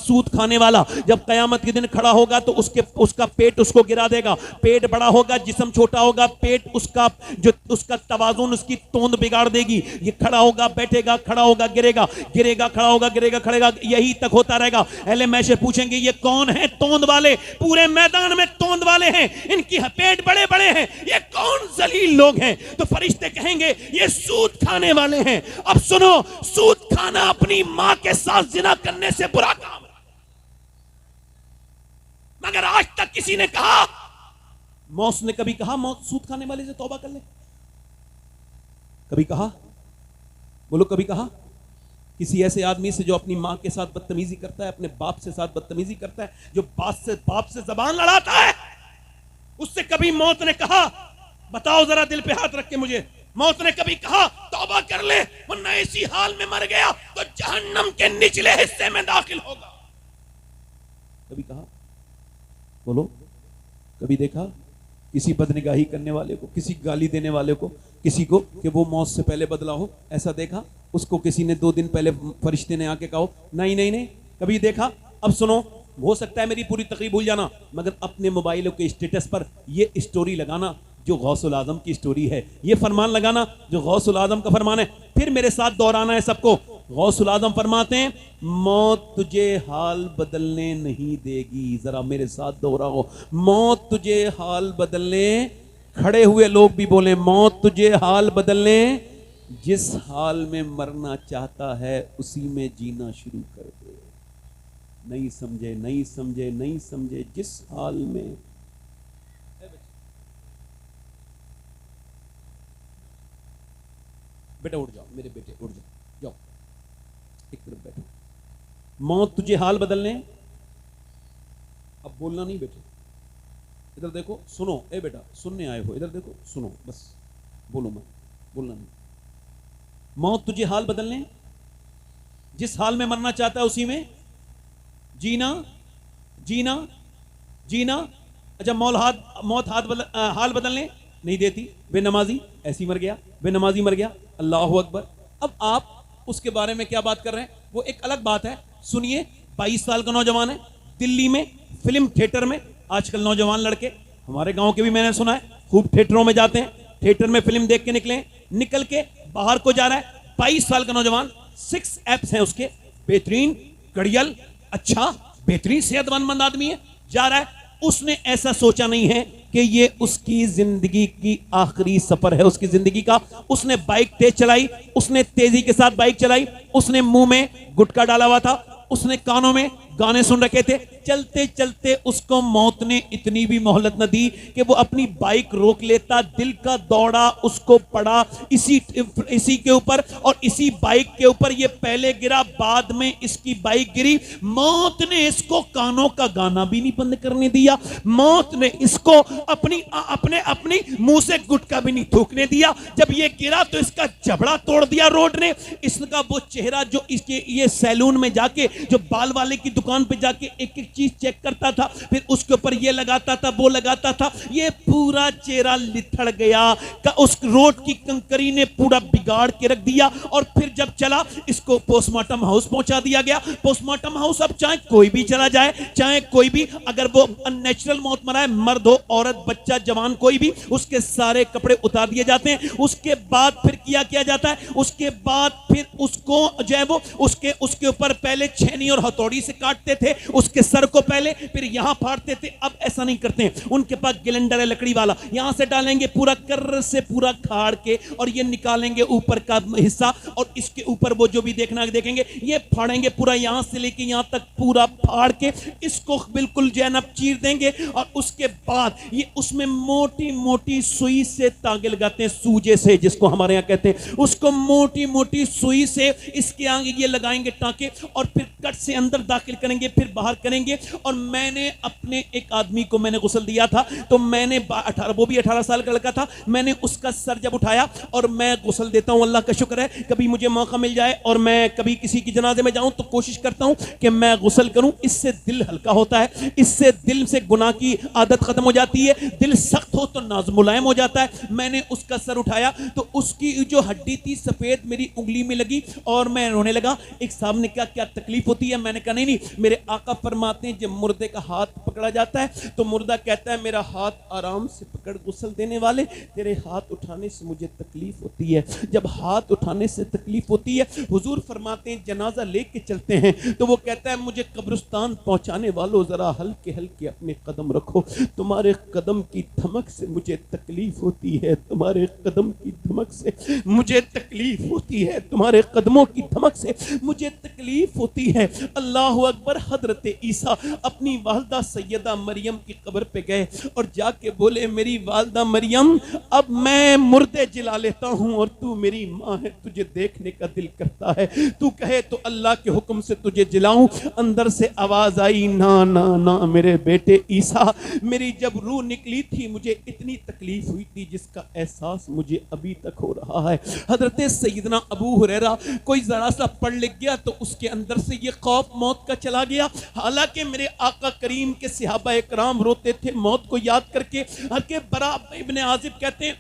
سود کھانے والا جب قیامت کے دن کھڑا ہوگا تو اس کا پیٹ اس کو گرا دے گا. پیٹ بڑا ہوگا, جسم چھوٹا ہوگا, پیٹ اس کا توازن, اس کی توند بگاڑ دے گی. یہ کھڑا ہوگا, بیٹھے گا, کھڑا ہوگا, گرے گا, گرے گا, کھڑا ہوگا, گرے گا, کھڑے گا, یہی تک ہوتا رہے گا. اہل محشر پوچھیں گے یہ کون ہیں توند والے؟ پورے میدان میں توند والے ہیں, ان کی پیٹ بڑے بڑے ہیں, یہ کون ذلیل لوگ ہیں؟ تو فرشتے کہیں گے یہ سود کھانے والے ہیں. اب سنو, سود کھانا اپنی ماں کے ساتھ زنا کرنے سے برا کام ہے, مگر آج تک کسی نے کہا, موت نے کبھی کہا موت سود کھانے والے سے توبہ کر لے؟ کبھی کہا؟ بولو کبھی کہا؟ کسی ایسے آدمی سے جو اپنی ماں کے ساتھ بدتمیزی کرتا ہے, اپنے باپ سے ساتھ بدتمیزی کرتا ہے, جو باپ سے زبان لڑاتا ہے, اس سے کبھی موت نے کہا بتاؤ ذرا دل پہ ہاتھ رکھ کے مجھے, موت نے کبھی کہا توبہ کر لے ورنہ اسی حال میں مر گیا تو جہنم کے نچلے حصے میں داخل ہوگا؟ کبھی کہا؟ بولو کبھی دیکھا کسی بدنگاہی کرنے والے کو, کسی گالی دینے والے کو, کسی کو کہ وہ موت سے پہلے بدلا ہو؟ ایسا دیکھا؟ اس کو کسی نے 2 دن پہلے فرشتے نے آ کے کہا نہیں کبھی دیکھا؟ اب سنو, ہو سکتا ہے میری پوری تقریر بھول جانا, مگر اپنے موبائلوں کے اسٹیٹس پر یہ اسٹوری لگانا جو غوث العظم کی اسٹوری ہے, یہ فرمان لگانا جو غوث العظم کا فرمان ہے. پھر میرے ساتھ دہرانا ہے سب کو. غوث العظم فرماتے ہیں موت تجھے حال بدلنے نہیں دے گی. ذرا میرے ساتھ دہراؤ, موت تجھے حال بدلنے, کھڑے ہوئے لوگ بھی بولیں موت تجھے حال بدلنے, جس حال میں مرنا چاہتا ہے اسی میں جینا شروع کر دے. نہیں سمجھے, جس حال میں. بیٹا اٹھ جاؤ, میرے بیٹے اٹھ جاؤ, ایک طرف بیٹھو. موت تجھے حال بدلنے, اب بولنا نہیں بیٹے, ادھر دیکھو, سنو. اے بیٹا سننے آئے ہو, ادھر دیکھو, سنو بس, بولو مت, بولنا نہیں. موت تجھے حال بدلنے, جس حال میں مرنا چاہتا ہے اسی میں جینا. اچھا موت حال بدلنے نہیں دیتی. بے نمازی ایسی مر گیا, بے نمازی مر گیا, اللہ اکبر. اب آپ اس کے بارے میں کیا بات کر رہے ہیں, وہ ایک الگ بات ہے. سنیے, 22 سال کا نوجوان ہے, دلی میں فلم تھیٹر میں, آج کل نوجوان لڑکے ہمارے گاؤں کے بھی میں نے سنا ہے خوب تھیٹروں میں جاتے ہیں, تھیٹر میں فلم دیکھ کے نکل کے باہر کو جا رہا ہے. 22 سال کا نوجوان, 6 ایپس ہیں اس کے, بہترین, کڑیل, اچھا بہترین صحت مند آدمی ہے, جا رہا ہے. اس نے ایسا سوچا نہیں ہے کہ یہ اس کی زندگی کی آخری سفر ہے, اس کی زندگی کا. اس نے بائک تیز چلائی, اس نے تیزی کے ساتھ بائک چلائی, اس نے منہ میں گٹکا ڈالا ہوا تھا, اس نے کانوں میں گانے سن رکھے تھے. چلتے چلتے اس کو موت نے اتنی بھی مہلت نہ دی کہ وہ اپنی بائک روک لیتا. دل کا دوڑا اس کو پڑا اسی کے اوپر, اور اسی بائک کے اوپر یہ پہلے گرا, بعد میں اس کی بائک گری. موت نے اس کو کانوں کا گانا بھی نہیں بند کرنے دیا, موت نے اس کو اپنی منہ سے گٹکا بھی نہیں تھوکنے دیا. جب یہ گرا تو اس کا جبڑا توڑ دیا روڈ نے. اس کا وہ چہرہ جو اس کے یہ سیلون میں جا کے, جو بال والے کی دکان پہ جا کے ایک چیز چیک کرتا تھا, پھر اس کے اوپر یہ لگاتا تھا, وہ لگاتا تھا, یہ پورا چہرہ لتھڑ گیا. اس روڈ کی کنکری نے پورا بگاڑ کے رکھ دیا. اور پھر جب چلا اس کو پوسٹ مارٹم ہاؤس پہنچا دیا گیا. پوسٹ مارٹم ہاؤس اب چاہے کوئی بھی چلا جائے, چاہے کوئی بھی, اگر وہ ان نیچرل موت مرا ہے, مرد ہو, عورت, بچہ, جوان, کوئی بھی, اس کے سارے کپڑے اتار دیے جاتے ہیں. اس کے بعد پھر کیا جاتا ہے, اس کے بعد پھر اس کو جو ہے وہ اس کے اوپر پہلے چھینی اور ہتھوڑی سے کاٹتے تھے, اس کے سر کو پہلے, پھر یہاں پھاڑتے تھے. اب ایسا نہیں کرتے ہیں, ان کے پاس گلنڈر ہے لکڑی والا, یہاں سے ڈالیں گے پورا کر سے پورا کھاڑ کے, اور یہ نکالیں گے اوپر کا حصہ, اور اس کے اوپر وہ جو بھی دیکھیں گے, یہ پھاڑیں گے پورا, یہاں سے لے کے یہاں تک پورا پھاڑ کے اس کو بالکل جینب چیر دیں گے. اور اس کے بعد یہ اس میں موٹی موٹی سوئی سے تاگے لگاتے ہیں, سوجے سے جس کو ہمارے یہاں کہتے ہیں, اس کو موٹی موٹی سوئی سے اس کے آگے یہ لگائیں گے ٹانکے, اور پھر کٹ سے اندر داخل کریں گے, پھر باہر کریں گے. اور میں نے اپنے ایک آدمی کو میں نے غسل دیا تھا, تو میں نے وہ بھی 18 سال کا لڑکا تھا, میں نے اس کا سر جب اٹھایا, اور میں غسل دیتا ہوں, اللہ کا شکر ہے کبھی مجھے موقع مل جائے اور میں کبھی کسی کی جنازے میں جاؤں تو کوشش کرتا ہوں کہ میں غسل کروں. اس سے دل ہلکا ہوتا ہے, اس سے دل سے گناہ کی عادت ختم ہو جاتی ہے, دل سخت ہو تو ناز ملائم ہو جاتا ہے. میں نے اس کا سر اٹھایا تو اس کی جو ہڈی تھی سفید میری انگلی میں لگی, اور میں رونے لگا. ایک صاحب نے کہا کیا تکلیف ہوتی ہے؟ میں نے کہا نہیں, میرے آقا فرماتے ہیں جب مردے کا ہاتھ پکڑا جاتا ہے تو مردہ کہتا ہے میرا ہاتھ آرام سے پکڑ غسل دینے والے، تیرے ہاتھ اٹھانے سے مجھے تکلیف ہوتی ہے۔ جب ہاتھ اٹھانے سے تکلیف ہوتی ہے، حضور فرماتے ہیں جنازہ لے کے چلتے ہیں تو وہ کہتا ہے مجھے قبرستان پہنچانے والوں ذرا ہلکے ہلکے اپنے قدم رکھو، تمہارے قدم کی دھمک سے مجھے تکلیف ہوتی ہے، تمہارے قدم کی دھمک سے مجھے تکلیف ہوتی ہے، تمہارے قدموں کی دھمک سے مجھے تکلیف ہوتی ہے۔ اللہ اکبر۔ حضرت عیسیٰ اپنی والدہ سیدہ مریم کی قبر پہ گئے اور جا کے بولے میری والدہ مریم اب میں مردے جلا لیتا ہوں اور تو میری ماں ہے، تجھے دیکھنے کا دل کرتا ہے، تو کہے تو اللہ کے حکم سے تجھے جلاؤں۔ اندر سے آواز آئی نا نا نا میرے بیٹے عیسیٰ، میری جب روح نکلی تھی مجھے اتنی تکلیف ہوئی تھی جس کا احساس مجھے ابھی تک ہو رہا ہے۔ حضرت سیدنا ابو ہریرہ کوئی ذرا سا پڑھ لکھ گیا تو اس کے اندر سے یہ خوف موت کا چلا گیا، حالانکہ میرے آقا کریم کے صحابہ اکرام روتے تھے موت کو یاد کر کے۔ کہ برا ابن عازب کہتے ہیں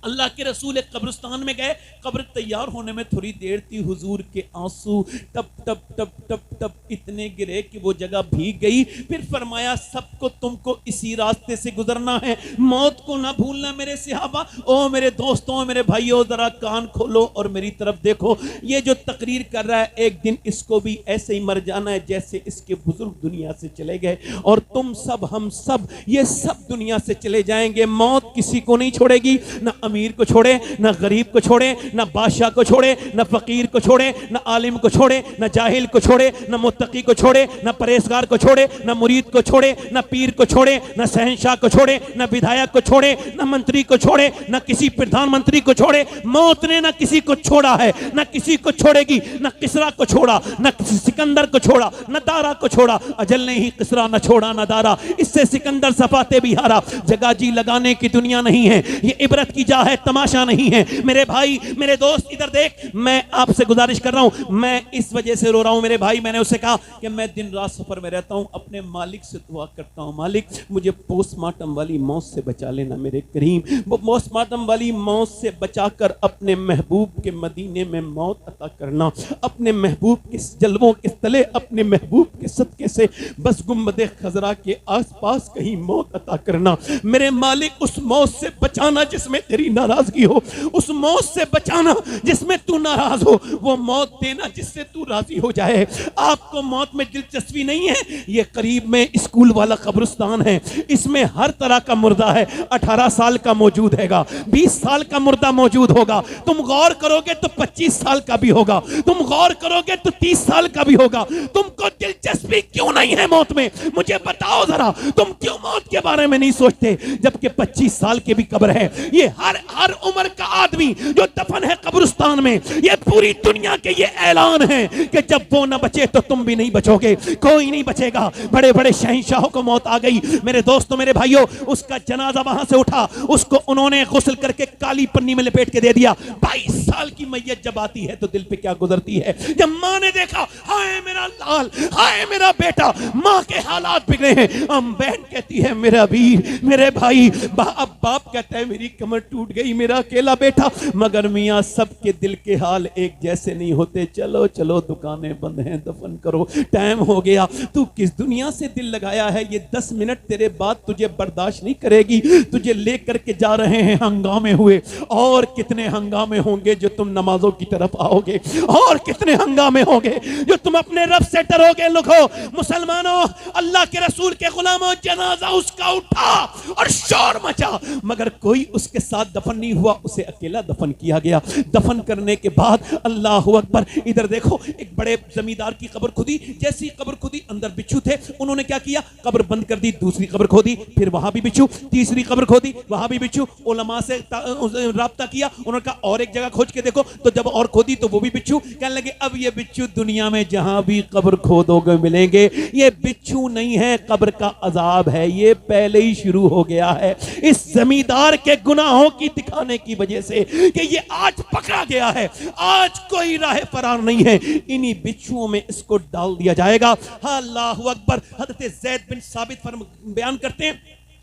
اللہ کے رسول قبرستان میں گئے، قبر تیار ہونے میں تھوڑی دیر تھی، حضور کے آنسو ٹپ ٹپ ٹپ ٹپ ٹپ اتنے گرے کہ وہ جگہ بھیگ گئی۔ پھر فرمایا سب کو تم کو اسی راستے سے گزرنا ہے، موت کو نہ بھولنا میرے صحابہ۔ او میرے دوستوں، میرے بھائیوں، ذرا کان کھولو اور میری طرف دیکھو، یہ جو تقریر کر رہا ہے ایک دن اس کو بھی ایسے ہی مر جانا ہے جیسے اس کے بزرگ دنیا سے چلے گئے، اور تم سب ہم سب یہ سب دنیا سے چلے جائیں گے۔ موت کسی کو نہیں چھوڑے گی، نہ امیر کو چھوڑے، نہ غریب کو چھوڑے، نہ بادشاہ کو چھوڑے، نہ فقیر کو چھوڑے، نہ عالم کو چھوڑے، نہ جاہل کو چھوڑے، نہ متقی کو چھوڑے، نہ پرہیزگار کو چھوڑے، نہ مرید کو چھوڑے، نہ پیر کو چھوڑے، نہ شہنشاہ کو چھوڑے، نہ بدھایک کو چھوڑے، نہ منتری کو چھوڑے، نہ کسی پردھان منتری کو چھوڑے۔ موت نے نہ کسی کو چھوڑا ہے، نہ کسی کو چھوڑے گی، نہ کسرا کو چھوڑا، نہ سکندر کو چھوڑا، نہ دارا کو چھوڑا۔ اجل نے ہی کسرا نہ چھوڑا نہ دارا، اس سے سکندر صفاتے بھی ہارا۔ جگہ جی لگانے کی دنیا نہیں ہے، یہ عبرت کی جا ہے، تماشا نہیں ہے۔ میرے بھائی، میرے دوست ادھر دیکھ، میں آپ سے گزارش کر رہا ہوں، میں اس وجہ سے رو رہا ہوں میرے بھائی، میں نے اسے کہا کہ میں دن رات سفر میں رہتا ہوں، اپنے مالک سے دعا کرتا ہوں مالک مجھے پوسٹ مارٹم والی موت سے بچا لینا میرے کریم، وہ پوسٹ مارٹم والی موت سے بچا کر اپنے محبوب کے مدینے میں موت عطا کرنا، اپنے محبوب کے جلووں کے تلے، اپنے محبوب کے صدقے سے بس گنبد خضرا کے آس پاس کہیں موت عطا کرنا میرے مالک، اس موت سے بچانا جس میں تیری ناراضگی ہو، اس موت سے بچانا جس میں تو ناراض ہو، وہ موت دینا جس سے تو راضی ہو جائے۔ آپ کو موت میں دلچسپی نہیں ہے، یہ قریب میں اسکول والا قبرستان ہے، اس میں ہر طرح کا مردہ ہے، 18 سال کا موجود ہے گا، 20 سال کا مردہ موجود ہوگا، تم غور کرو گے تو 25 سال کا بھی ہوگا، تم غور کرو گے تو 30 سال کا بھی ہوگا۔ تم کو دلچسپی کیوں نہیں ہے موت میں؟ مجھے بتاؤ ذرا، تم کیوں موت کے بارے میں نہیں سوچتے؟ جبکہ 25 سال کی بھی قبر ہے۔ یہ ہر عمر کا آدمی جو دفن ہے قبرستان میں، یہ پوری دنیا کے یہ اعلان ہے کہ جب وہ نہ بچے تو تم بھی نہیں بچو گے، کوئی نہیں بچے گا۔ بڑے بڑے شہنشاہوں کو موت آ گئی میرے دوستوں، میرے بھائیوں، اس کا جنازہ وہاں سے اٹھا، اس کو انہوں نے غسل کر کے کالی پنی میں لپیٹ کے دے دیا۔ 22 سال کی میت جب آتی ہے تو دل پہ کیا گزرتی ہے؟ جب ماں نے دیکھا ہائے میرا لال، ہائے میرا بیٹا، ماں کے حالات بگڑے ہیں، بہن کہتی ہے میرا ویر، میرے بھائی، اب باپ کہتا ہے میری کمر ٹوٹ گئی، میرا اکیلا بیٹا۔ مگر میاں سب کے دل کے حال ایک جیسے نہیں ہوتے۔ چلو چلو دکانیں بند ہیں، دفن کرو، ٹائم ہو گیا۔ تو کس دنیا سے دل لگایا ہے؟ یہ 10 منٹ تیرے بعد تجھے برداشت نہیں کرے گی، تجھے لے کر کے جا رہے ہیں، ہنگامے ہوئے، اور کتنے ہنگامے ہوں گے جو تم نمازوں کی طرف آؤ گے، اور کتنے ہنگامے ہوں گے جو تم اپنے رب سے ڈرو گے۔ لوگوں، مسلمانوں، اللہ کے رسول کے غلاموں، جنازہ اس کا اٹھا اور شور مچا، مگر کوئی اس کے ساتھ دفن نہیں ہوا، اسے اکیلا دفن کیا گیا۔ دفن کرنے کے بعد اللہ اکبر، ادھر دیکھو، ایک بڑے زمیندار کی قبر کھودی، جیسی قبر کھودی اندر بچھو تھے، انہوں نے کیا کیا؟ قبر بند کر دی، دوسری قبر کھودی، پھر وہاں بھی بچھو، تیسری قبر کھودی، وہاں بھی بچھو۔ علماء سے رابطہ کیا، انہوں نے کہا اور ایک جگہ کھوج کے دیکھو، تو جب اور کھودی تو وہ بھی بچھو، کہنے لگے اب یہ بچھو دنیا میں جہاں بھی قبر کھودو گے ملیں گے، یہ بچھو نہیں ہے، قبر کا عذاب ہے، یہ پہلے ہی شروع ہو گیا ہے اس زمیندار کے گناہوں کی دکھانے کی وجہ سے کہ یہ آج پکڑا گیا ہے، آج کوئی راہ فرار نہیں ہے، انہی بچھوؤں میں اس کو ڈال دیا جائے گا۔ اللہ اکبر۔ حضرت زید بن ثابت بیان کرتے ہیں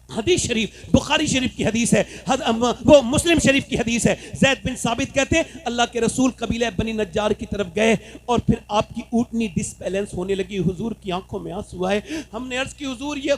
حدیث شریف بخاری شریف کی حدیث ہے، وہ مسلم شریف کی حدیث ہے. زید بن ثابت کہتے ہیں اللہ کے رسول قبیلہ بنی نجار کی طرف گئے اور پھر آپ کی اونٹنی ڈس بیلنس ہونے لگی. حضور کی آنکھوں میں آنسو آئے. ہم نے عرض کی حضور یہ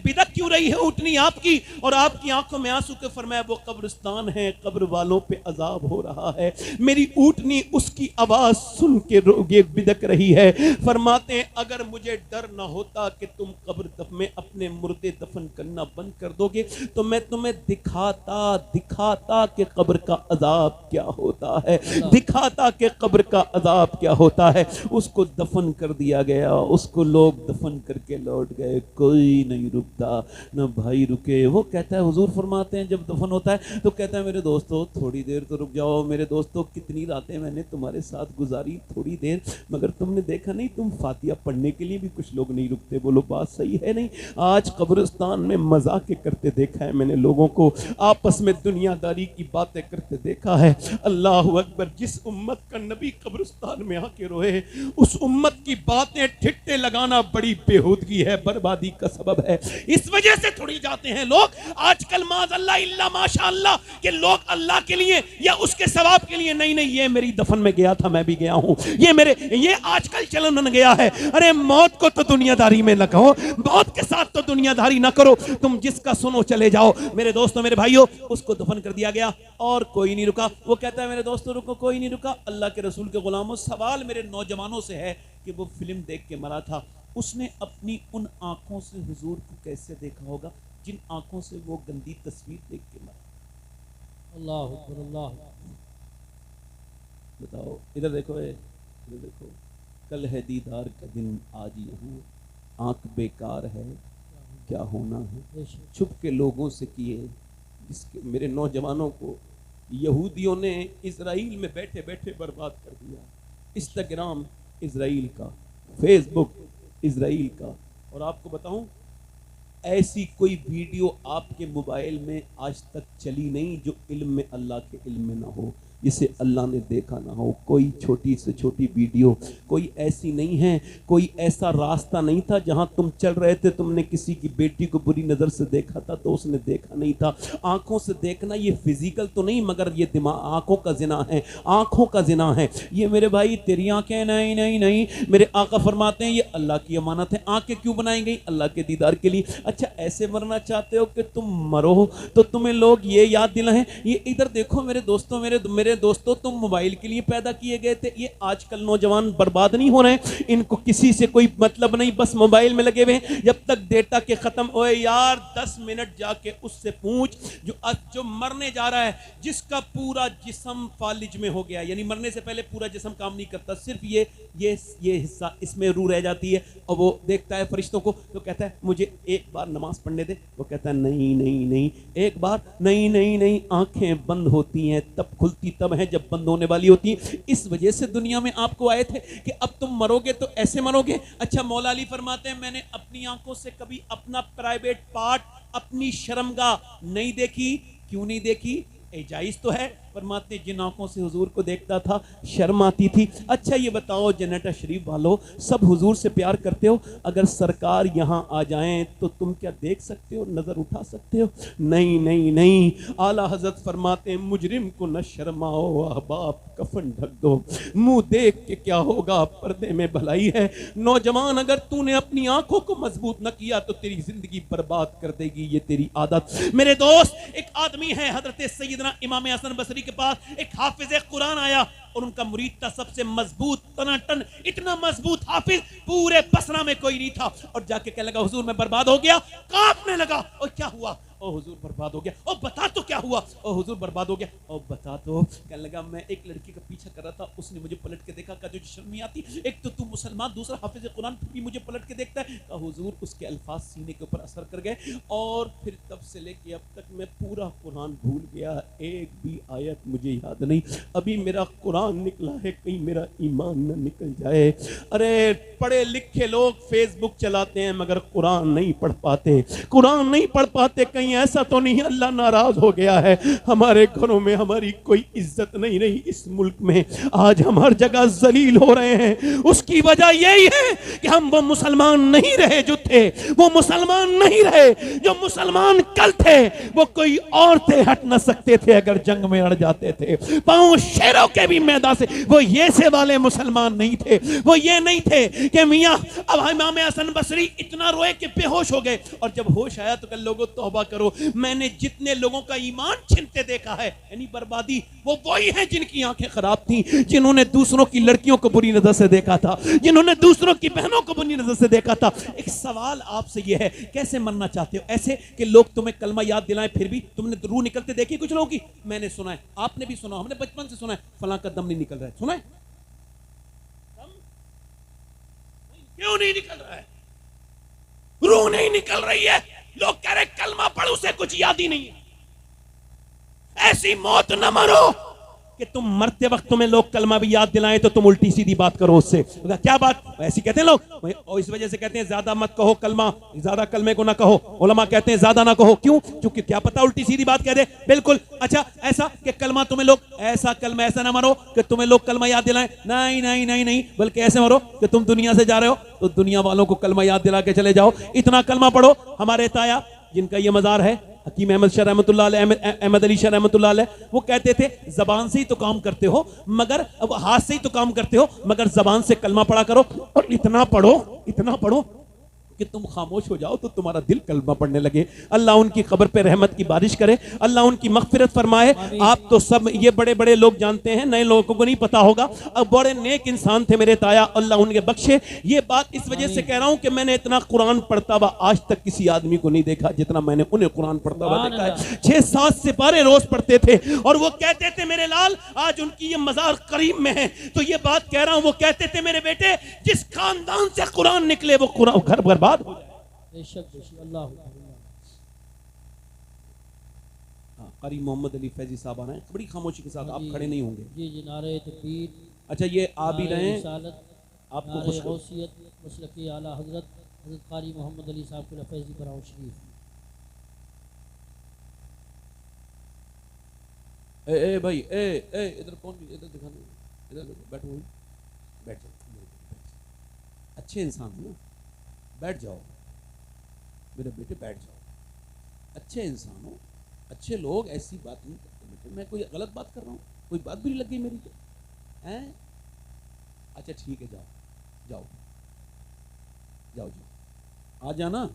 بدعت کیوں رہی ہے اونٹنی آپ کی اور آپ کی آنکھوں میں آنسو؟ کے فرمایا وہ قبرستان ہے، قبر والوں پہ عذاب ہو رہا ہے، میری اونٹنی اس کی آواز سن کے یہ بدک رہی ہے. فرماتے ہیں اگر مجھے ڈر نہ ہوتا کہ تم قبر میں اپنے مردے دفن کرنا بند کر دو گے تو میں تمہیں دکھاتا کہ قبر کا عذاب کیا ہوتا ہے، دکھاتا کہ قبر کا عذاب کیا ہوتا ہے. اس کو دفن کر دیا گیا، اس کو لوگ دفن کر کے لوٹ گئے، کوئی نہیں رکتا، نہ بھائی رکے. وہ کہتا ہے حضور فرماتے ہیں جب دفن ہوتا ہے تو کہتا ہے میرے دوستو تھوڑی دیر تو رک جاؤ، میرے دوستو کتنی راتیں میں نے تمہارے ساتھ گزاری، تھوڑی دیر، مگر تم نے دیکھا نہیں تم فاتحہ پڑھنے کے لیے بھی کچھ لوگ نہیں رکتے. بولو بات صحیح ہے نہیں؟ آج قبرستان میں مذاق کرتے دیکھا ہے میں نے لوگوں کو، آپس میں دنیا داری کی باتیں کرتے دیکھا ہے. اللہ اکبر. جس امت کا نبی قبرستان میں آ کے روئے اس امت کی باتیں ٹھٹے لگانا بڑی بےہودگی ہے، بربادی کا سبب ہے. اس وجہ سے تھوڑی جاتے ہیں لوگ آج کل معاذ اللہ الا ماشاء اللہ کہ لوگ اللہ کے لیے یا اس کے ثواب کے لیے نہیں یہ میری دفن میں گیا تھا میں بھی گیا ہوں، یہ آج کل چلن بن گیا ہے. ارے موت کو تو دنیا داری میں نہ کہو، موت کے ساتھ تو دنیا داری نہ کرو، تم جس کا سنو چلے جاؤ. میرے دوستوں میرے بھائیوں اس کو دفن کر دیا گیا اور کوئی نہیں رکا. وہ کہتا ہے میرے دوستوں رکو، کوئی نہیں رکا. اللہ کے رسول کے غلاموں سوال میرے نوجوانوں سے ہے کہ وہ فلم دیکھ کے مرا تھا، اس نے اپنی ان آنکھوں سے حضور کو کیسے دیکھا ہوگا جن آنکھوں سے وہ گندی تصویر دیکھ کے مرا. اللہ اکبر. اللہ بتاؤ ادھر دیکھو، ادھر دیکھو. کل ہے دیدار کا دن آج یہاں، آنکھ بیکار ہے کیا ہونا ہے. چھپ کے لوگوں سے کیے جس کے میرے نوجوانوں کو یہودیوں نے اسرائیل میں بیٹھے بیٹھے برباد کر دیا. انسٹاگرام اسرائیل کا، فیس بک اسرائیل کا. اور آپ کو بتاؤں ایسی کوئی ویڈیو آپ کے موبائل میں آج تک چلی نہیں جو علم میں اللہ کے علم میں نہ ہو، جسے اللہ نے دیکھا نہ ہو. کوئی چھوٹی سے چھوٹی ویڈیو کوئی ایسی نہیں ہے، کوئی ایسا راستہ نہیں تھا جہاں تم چل رہے تھے تم نے کسی کی بیٹی کو بری نظر سے دیکھا تھا تو اس نے دیکھا نہیں تھا. آنکھوں سے دیکھنا یہ فزیکل تو نہیں مگر یہ دماغ آنکھوں کا زنا ہے، آنکھوں کا زنا ہے. یہ میرے بھائی تیری آنکھیں نہیں نہیں نہیں، میرے آقا فرماتے ہیں یہ اللہ کی امانت ہے. آنکھیں کیوں بنائی گئی؟ اللہ کے دیدار کے لیے. اچھا ایسے مرنا چاہتے ہو کہ تم مرو تو تمہیں لوگ یہ یاد دلائیں. یہ ادھر دیکھو میرے دوستوں، میرے دوستوں تم موبائل کے لیے پیدا کیے گئے تھے. یہ آج کل نوجوان برباد نہیں ہو رہے ہیں، ان کو کسی سے کوئی مطلب نہیں، بس موبائل میں لگے ہوئے ہیں. جب تک ڈیٹا کے ختم ہوئے یار 10 منٹ جا کے اس سے پوچھ جو مرنے جا رہا ہے، جس کا پورا جسم فالج میں ہو گیا، یعنی مرنے سے پہلے پورا جسم کام نہیں کرتا، صرف یہ حصہ اس میں روح رہ جاتی ہے. اور وہ دیکھتا ہے فرشتوں کو تو کہتا ہے مجھے ایک بار نماز پڑھنے دے. وہ کہتا ہے نہیں نہیں نہیں، ایک بار نہیں نہیں نہیں. آنکھیں بند ہوتی ہیں تب کھلتی تب ہیں جب بند ہونے والی ہوتی ہیں. اس وجہ سے دنیا میں آپ کو آئے تھے کہ اب تم مرو گے تو ایسے مرو گے. اچھا مولا علی فرماتے ہیں میں نے اپنی آنکھوں سے کبھی اپنا پرائیویٹ پارٹ، اپنی شرمگاہ نہیں دیکھی. کیوں نہیں دیکھی؟ جائز تو ہے. فرماتے جن آنکھوں سے حضور کو دیکھتا تھا شرم آتی تھی. اچھا یہ بتاؤ جنیٹا شریف والو سب حضور سے پیار کرتے ہو، اگر سرکار یہاں آ جائیں تو تم کیا دیکھ سکتے ہو، نظر اٹھا سکتے ہو؟ نہیں نہیں نہیں. اعلیٰ حضرت فرماتے ہیں مجرم کو نہ شرماؤ احباب کفن ڈھک دو، منہ دیکھ کے کیا ہوگا پردے میں بھلائی ہے. نوجوان اگر تو نے اپنی آنکھوں کو مضبوط نہ کیا تو تیری زندگی برباد کر دے گی یہ تیری عادت. میرے دوست ایک آدمی ہے حضرت سیدنا امام حسن بصری کے پاس ایک حافظ قرآن آیا اور ان کا مرید تھا سب سے مضبوط ٹناٹن، اتنا مضبوط حافظ پورے بصرہ میں کوئی نہیں تھا. اور جا کے کہنے لگا حضور میں برباد ہو گیا. کانپنے لگا. اور کیا ہوا؟ او حضور برباد ہو گیا. او بتا تو کیا ہوا؟ او حضور برباد ہو گیا. او بتا تو. کہنے لگا میں ایک لڑکی کا پیچھا کر رہا تھا، اس نے مجھے پلٹ کے دیکھا. کہا جو شرم نہیں آتی، ایک تو مسلمان دوسرا حافظ قرآن بھی مجھے پلٹ کے دیکھتا ہے. کہا حضور اس کے الفاظ سینے کے اوپر اثر کر گئے اور پھر تب سے لے کے اب تک میں پورا قرآن بھول گیا، ایک بھی آیت مجھے یاد نہیں. ابھی میرا قرآن قرآن نکلا ہے کہیں میرا ایمان نہ نکل جائے. ارے پڑھے لکھے لوگ فیس بک چلاتے ہیں مگر قرآن نہیں پڑھ پاتے, قرآن نہیں پڑھ پاتے. کہیں ایسا تو نہیں اللہ ناراض ہو گیا ہے, ہمارے گھروں میں ہماری کوئی عزت نہیں رہی, اس ملک میں آج ہم ہر جگہ ذلیل ہو رہے ہیں. اس کی وجہ یہی ہے کہ ہم وہ مسلمان نہیں رہے جو تھے, وہ مسلمان نہیں رہے جو مسلمان کل تھے. وہ کوئی اور تھے, ہٹ نہ سکتے تھے اگر جنگ میں اڑ جاتے تھے, پاؤں شیروں کے بھی میدان سے. وہ یہ سے والے مسلمان نہیں تھے, وہ یہ نہیں تھے کہ میاں اب امام حسن بصری اتنا روئے کہ بے ہوش ہو گئے, اور جب ہوش آیا تو کہ لوگوں توبہ کرو, میں نے جتنے لوگوں کا ایمان چھنتے دیکھا ہے, یعنی بربادی, وہ وہی ہیں جن کی آنکھیں خراب تھیں, جنہوں نے دوسروں کی لڑکیوں کو بری نظر سے دیکھا تھا, جنہوں نے دوسروں کی بہنوں کو بری نظر سے دیکھا تھا. ایک سوال آپ سے یہ ہے, کیسے مرنا چاہتے ہو؟ ایسے کہ لوگ تمہیں کلمہ یاد دلائیں پھر بھی تم نے روح نکلتے دیکھی کچھ لوگوں کی؟ میں نے سنا ہے, آپ نے بھی سنا, ہم نے بچپن سے سنا ہے فلاں کا دم نہیں نکل رہا ہے. سنا ہے دم کیوں نہیں نکل رہا ہے؟ روح نہیں نکل رہی ہے. لوگ کہہ رہے کلمہ پڑھ اسے کچھ یاد ہی نہیں ہے. ایسی موت نہ مرو کہ تم مرتے وقت تمہیں لوگ کلمہ بھی یاد دلائیں تو تم الٹی سیدھی بات کرو اس سے. کیا بات ایسی کہتے ہیں لوگ, اور اس وجہ سے کہتے ہیں زیادہ مت کہو کلمہ, زیادہ کلمے کو نہ کہو. علماء کہتے ہیں زیادہ نہ کہو, کیوں؟ چونکہ کیا پتہ الٹی سیدھی بات کہہ دے. بالکل. اچھا ایسا کہ کلمہ تمہیں لوگ, ایسا کلمہ ایسا نہ مرو کہ تمہیں لوگ کلمہ یاد دلائیں, نہیں نہیں نہیں نہیں, بلکہ ایسے مرو کہ تم دنیا سے جا رہے ہو تو دنیا والوں کو کلمہ یاد دلا کے چلے جاؤ. اتنا کلمہ پڑھو. ہمارے تایا جن کا یہ مزار ہے, حکیم احمد شاہ رحمۃ اللہ علیہ, احمد علی شاہ رحمۃ اللہ علیہ, وہ کہتے تھے زبان سے ہی تو کام کرتے ہو مگر ہاتھ سے ہی تو کام کرتے ہو مگر زبان سے کلمہ پڑھا کرو, اور اتنا پڑھو کہ تم خاموش ہو جاؤ تو تمہارا دل کلمہ پڑھنے لگے. اللہ ان کی قبر پہ رحمت کی بارش کرے, اللہ ان کی مغفرت فرمائے. آپ تو سب یہ بڑے بڑے لوگ جانتے ہیں, نئے لوگوں کو نہیں پتا ہوگا. اب بڑے نیک انسان تھے میرے تایا, اللہ ان کے بخشے. یہ بات اس وجہ سے کہہ رہا ہوں کہ میں نے اتنا قرآن پڑھتا ہوا آج تک کسی آدمی کو نہیں دیکھا جتنا میں نے انہیں قرآن پڑھتا ہوا دیکھا ہے. 6-7 سپارے روز پڑھتے تھے, اور وہ کہتے تھے میرے لال آج ان کی یہ مزار قریب میں ہے تو یہ بات کہہ رہا ہوں, وہ کہتے تھے میرے بیٹے جس خاندان سے قرآن نکلے وہ قرآن گھر برباد ہو جائے. بے شک اللہ. قاری محمد علی فیضی صاحب آ رہے ہیں, بڑی خاموشی کے ساتھ, آپ کھڑے نہیں ہوں گے. جی نعرہ تکبیر. اچھا یہ آ بھی رہے ہیں, آپ کو خوش غوثیت مسلک اعلیٰ حضرت قاری محمد علی صاحب کو فیضی براؤ شریف. اے بھائی اے ادھر کون, ادھر دکھا دیں, ادھر بیٹھو, بیٹھ جاؤ, اچھے انسان ہیں نا, بیٹھ جاؤ میرے بیٹے, بیٹھ جاؤ. اچھے انسان ہو, اچھے لوگ ایسی بات نہیں کرتے بیٹے. میں کوئی غلط بات کر رہا ہوں, کوئی بات بھی نہیں لگ گئی میری تو ہیں. اچھا ٹھیک ہے, جاؤ جاؤ جاؤ جاؤ, آ جانا,